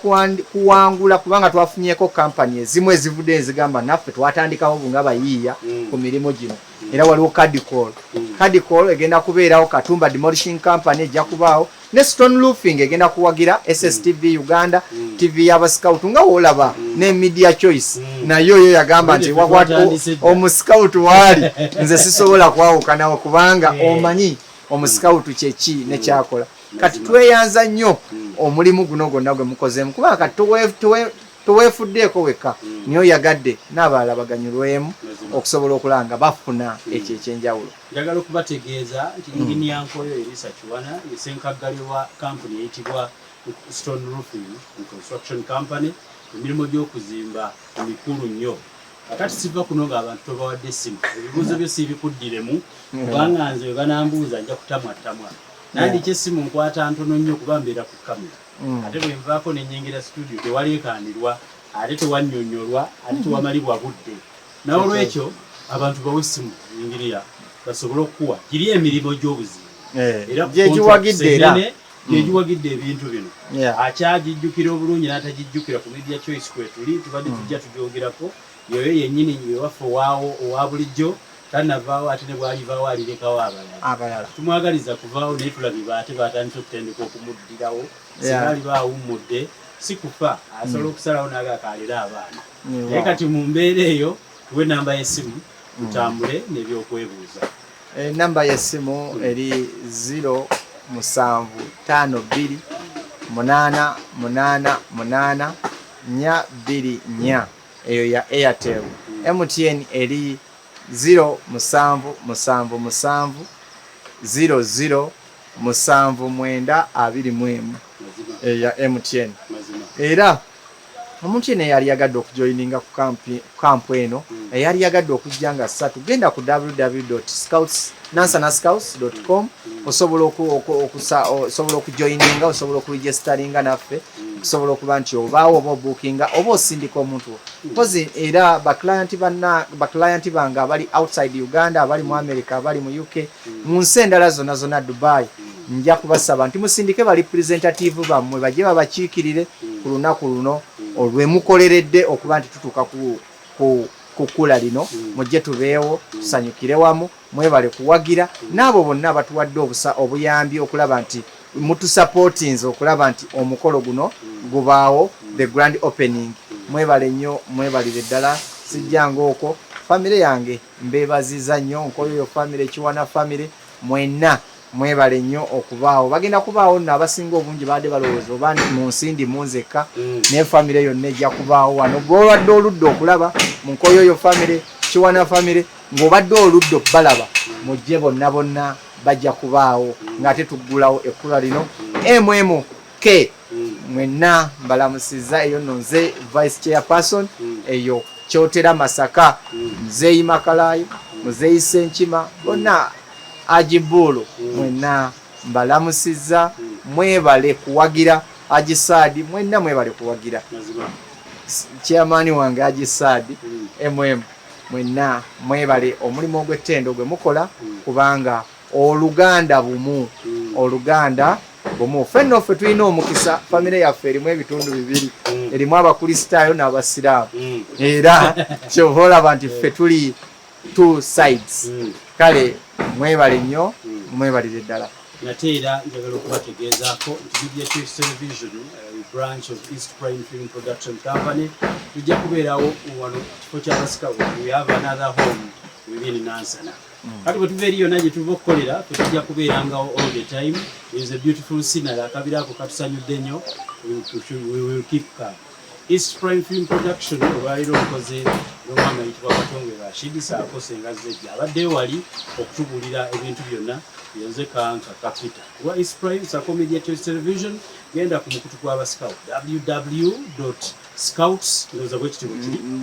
kuwangula kubanga twafunyeeko kampani ezimu ezivudde ezigamba naffe twatandikawo bunga bayiiya ku mirimu gino era waliwo Cadicol egenda kubeerawo Katumba Demolishing Company ejja kubaawo ne Stone Roofing egenda kuwagira SSTV Uganda TV y'abasikawutu nga woolaba ne Media Choice nayo yo yagamba nti omusikawutu waali nze sisobola kwawukanawo kubanga omanyi omusikawutu kyeki nekyakola kati tweyanza nnyo omulimu guno gwonna gwe mukozeemu kubanga kati toweefuddeeko wekka niyo yagadde n'abalala baganyulwemu okusobola okulanga bafuna ekyo ekyenjawulo. Njagala okubategeeza nti Engineer Nkoyoyo Elisa Kiwana ye ssenkaggali wa kampuni eyitibwa Stone Roofing and Construction Company, emirimu gy'okuzimba emikulu nnyo. Akati siva kuno ng'abantu tobawadde essimu, ebibuuzo byo siibikuddiremu kubanga nze we banambuuza nja kutamwattamwa. Nandika essimu nkwata ntono nnyo kuba mbeera ku kamera. Ate bwe nvaako ne nnyingira studio tewaleekaanirwa, ate tewannyonnyolwa, ate tewamalibwa budde. N'olwekyo abantu bawe essimu Engineer basobole okukuwa giri emirimu gy'obuzima. Era gyegiwagidde era gyegiwagidde ebintu bino. Akyagijjukira obulungi n'atagijjukira ku Media Choice kwetuli tubadde tujja tugyogerako. Yoyo yennyini ewaffe owa bulijjo tanavaawo ate ne bw'alivaawo alirekawo abalala. Tumwagaliza kuvaawo naye tulabye ate baatandise okutendeka okumuddirawo singa aliba awummudde si kufa asobola okusalawo n'agakaalira abaana. Naye kati mu mbeera eyo tuwe namba y'essimu tutambule n'ebyokwebuuza. Namba y'essimu eri 07528888424 eyo ya Airtel. MTN eri 077007921 eya MTN. Era omuntu yena yali yagadde okujoininga ku kampu eno eyali yagadde okujja nga 3 genda ku www.nansana-scouts.com osobola okujoininga, osobola okuregisteringa naffe, osobola okuba nti obaawo oba obuukinga oba osindika omuntu kozi. Era baklayanti bange abali outside Uganda, abali mu America, abali mu UK, mu nsi endala zonna Dubai, nja kubasaba nti musindike ba representative bammwe bajje babakiikirire ku lunaku luno olwemukoleredde okuba nti tutuuka ku kukula lino. Mujje tubeewo tusanyukire wamu, mwebale kuwagira n'abo bonna batuwadde obuyambi okulaba nti mutusupportinze okulaba nti omukolo guno gubaawo, the grand opening. Mwebale nnyo, mwebalire ddala, sijjanga okwo. Famire yange mbeebaziza nnyo, Nkoyoyo famire, Kiwana famire, mwenna mwebale nnyo okubaawo. Bagenda kubaawo nno abasinga obungi baadde balowooza oba mu nsindi munzekka, naye famire yonna ejja kubaawo wano. Gw'olwadde oludde okulaba mu Nkoyoyo famire, Kiwana famire, ng'obadde oludde okubalaba, mujje bonna bajja kubaawo ng'ate tuggulawo ekkula lino. MMK mwenna mbalamusizza. Eyo nno nze vice chairperson eyo Kyotera Masaka, Muzeeyi Makalayo, Muzeeyi Senkima, bonna Ajibulu, mwenna mbalamusizza. Mwebale kuwagira Ajisaadi, mwenna mwebale kuwagira chairman wange Ajisaadi mwenna mwebale omulimu ogw'ettendo gwe mukola kubanga Oluganda bumu, Oluganda bumu. Ffenno ffe tulina omukisa, famire yaffe erimu ebitundu bibiri, erimu abakristaayo n'abasiraamu, era kyova olaba nti ffe tuli two sides. Kale mwebale nnyo, mwebalire ddala. Nate era njagala okubategeezaako nti Media Choice Television, branch of East Prime Film Production Company, tujja kubeerawo wano kifo ky'abasika. We have another home within Nansana. Kati bwe tuva eri yonna gye tuva okukolera tujja kubeerangawo all the time. There is a beautiful scenery, akabira ako katusanyudde nnyo. We will keep calm. East Prime Film Production olwaliro olukoze n'omwami ayitibwa Katonge Rashid Ssaako senga zejja abadde wali okutubuulira ebintu byonna yenze kanka kapita wa East Prime Ssaako Media Choice Television. Genda ku mukutu gw'abascout www.scouts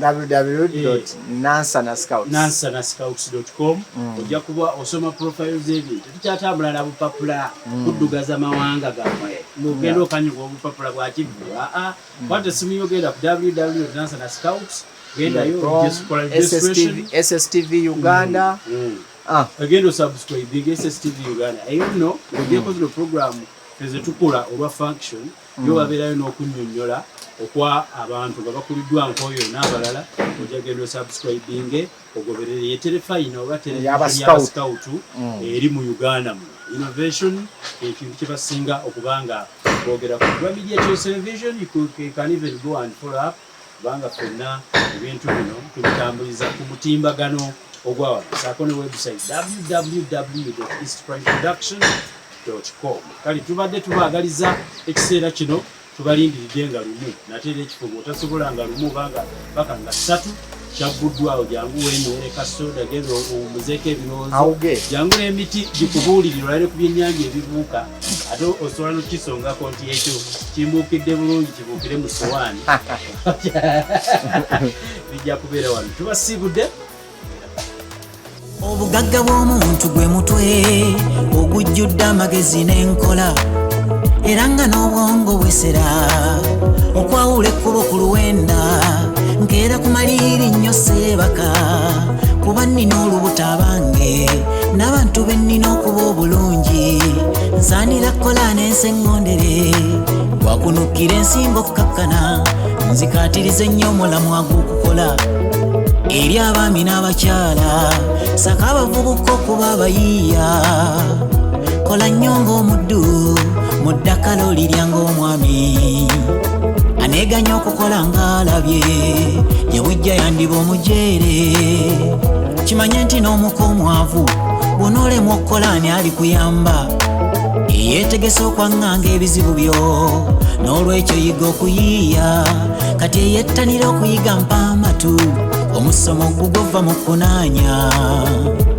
www.nansana-scouts.com. ojja kuba osoma profiles z'ebintu tukyatambula na bupapula kuddugaza mawanga gammwe mugenda okanyuga obupapula bwa kivvu. Kwata essimu yogenda ku www.nansana-scouts, gendayo SSTV Uganda. Agenda osubscribing SSTV Uganda. Eyo nno ogyeko zino program ezetukola olwa function yo babeerayo n'okunnyonnyola okwa abantu nga bakuliddwa Nkoyoyo n'abalala. Ojja genda osubscribing ogoberere ye telefayina oba telefayina eri mu Uganda mu innovation ekintu kye basinga okubanga boogera ku Media Choice Television. You can even go and follow up kubanga ffenna ebintu bino tubitambuliza ku mutimbagano ogwa wano. Ssaako ne website www.eastprimeproduction gmail.com. Kale tubadde tubaagaliza ekiseera kino tubalindiridde nga lumu nateera ekifo bw'otasobola nga lumu baka nga 3 kyagguddwawo jangu weenywere kasoda gero omuzeeko ebirowoozo jangu n'emiti gikubuulirire olale ku byennyanja ebibuuka ate osobola n'okukisongako nti ekyo kimbuukidde bulungi kibuukire mu sowaani bijja kubeera wano tubasiibudde. Obugagga bw'omuntu gwe mutwe ogujjudde amagezi n'enkola era nga n'obwongo bwesera okwawula ekkubo ku luwenda nkeera kumaliri nnyo seebaka kuba nnina olubuto abange n'abantu be nnina okuba obulungi nsaanira kkola n'enseŋŋondere gwakunukkira ensingo okkakkana nzikaatiriza ennyo omulamu ag'okukola eri abaami n'abakyala saka abavubuka okuba abayiiya kola nnyo ng'omuddu mu ddakala oliryanga omwami aneeganya okukola ng'alabye ye bujja yandiba omujeere kimanye nti n'omuka omwavu bw'onoolemwa okukola ani alikuyamba yeetegese okwaŋŋanga ebizibu byo n'olwekyo yiga okuyiiya kati eyettanira okuyiga mpa amatu omusomo gugova mu kunaanya.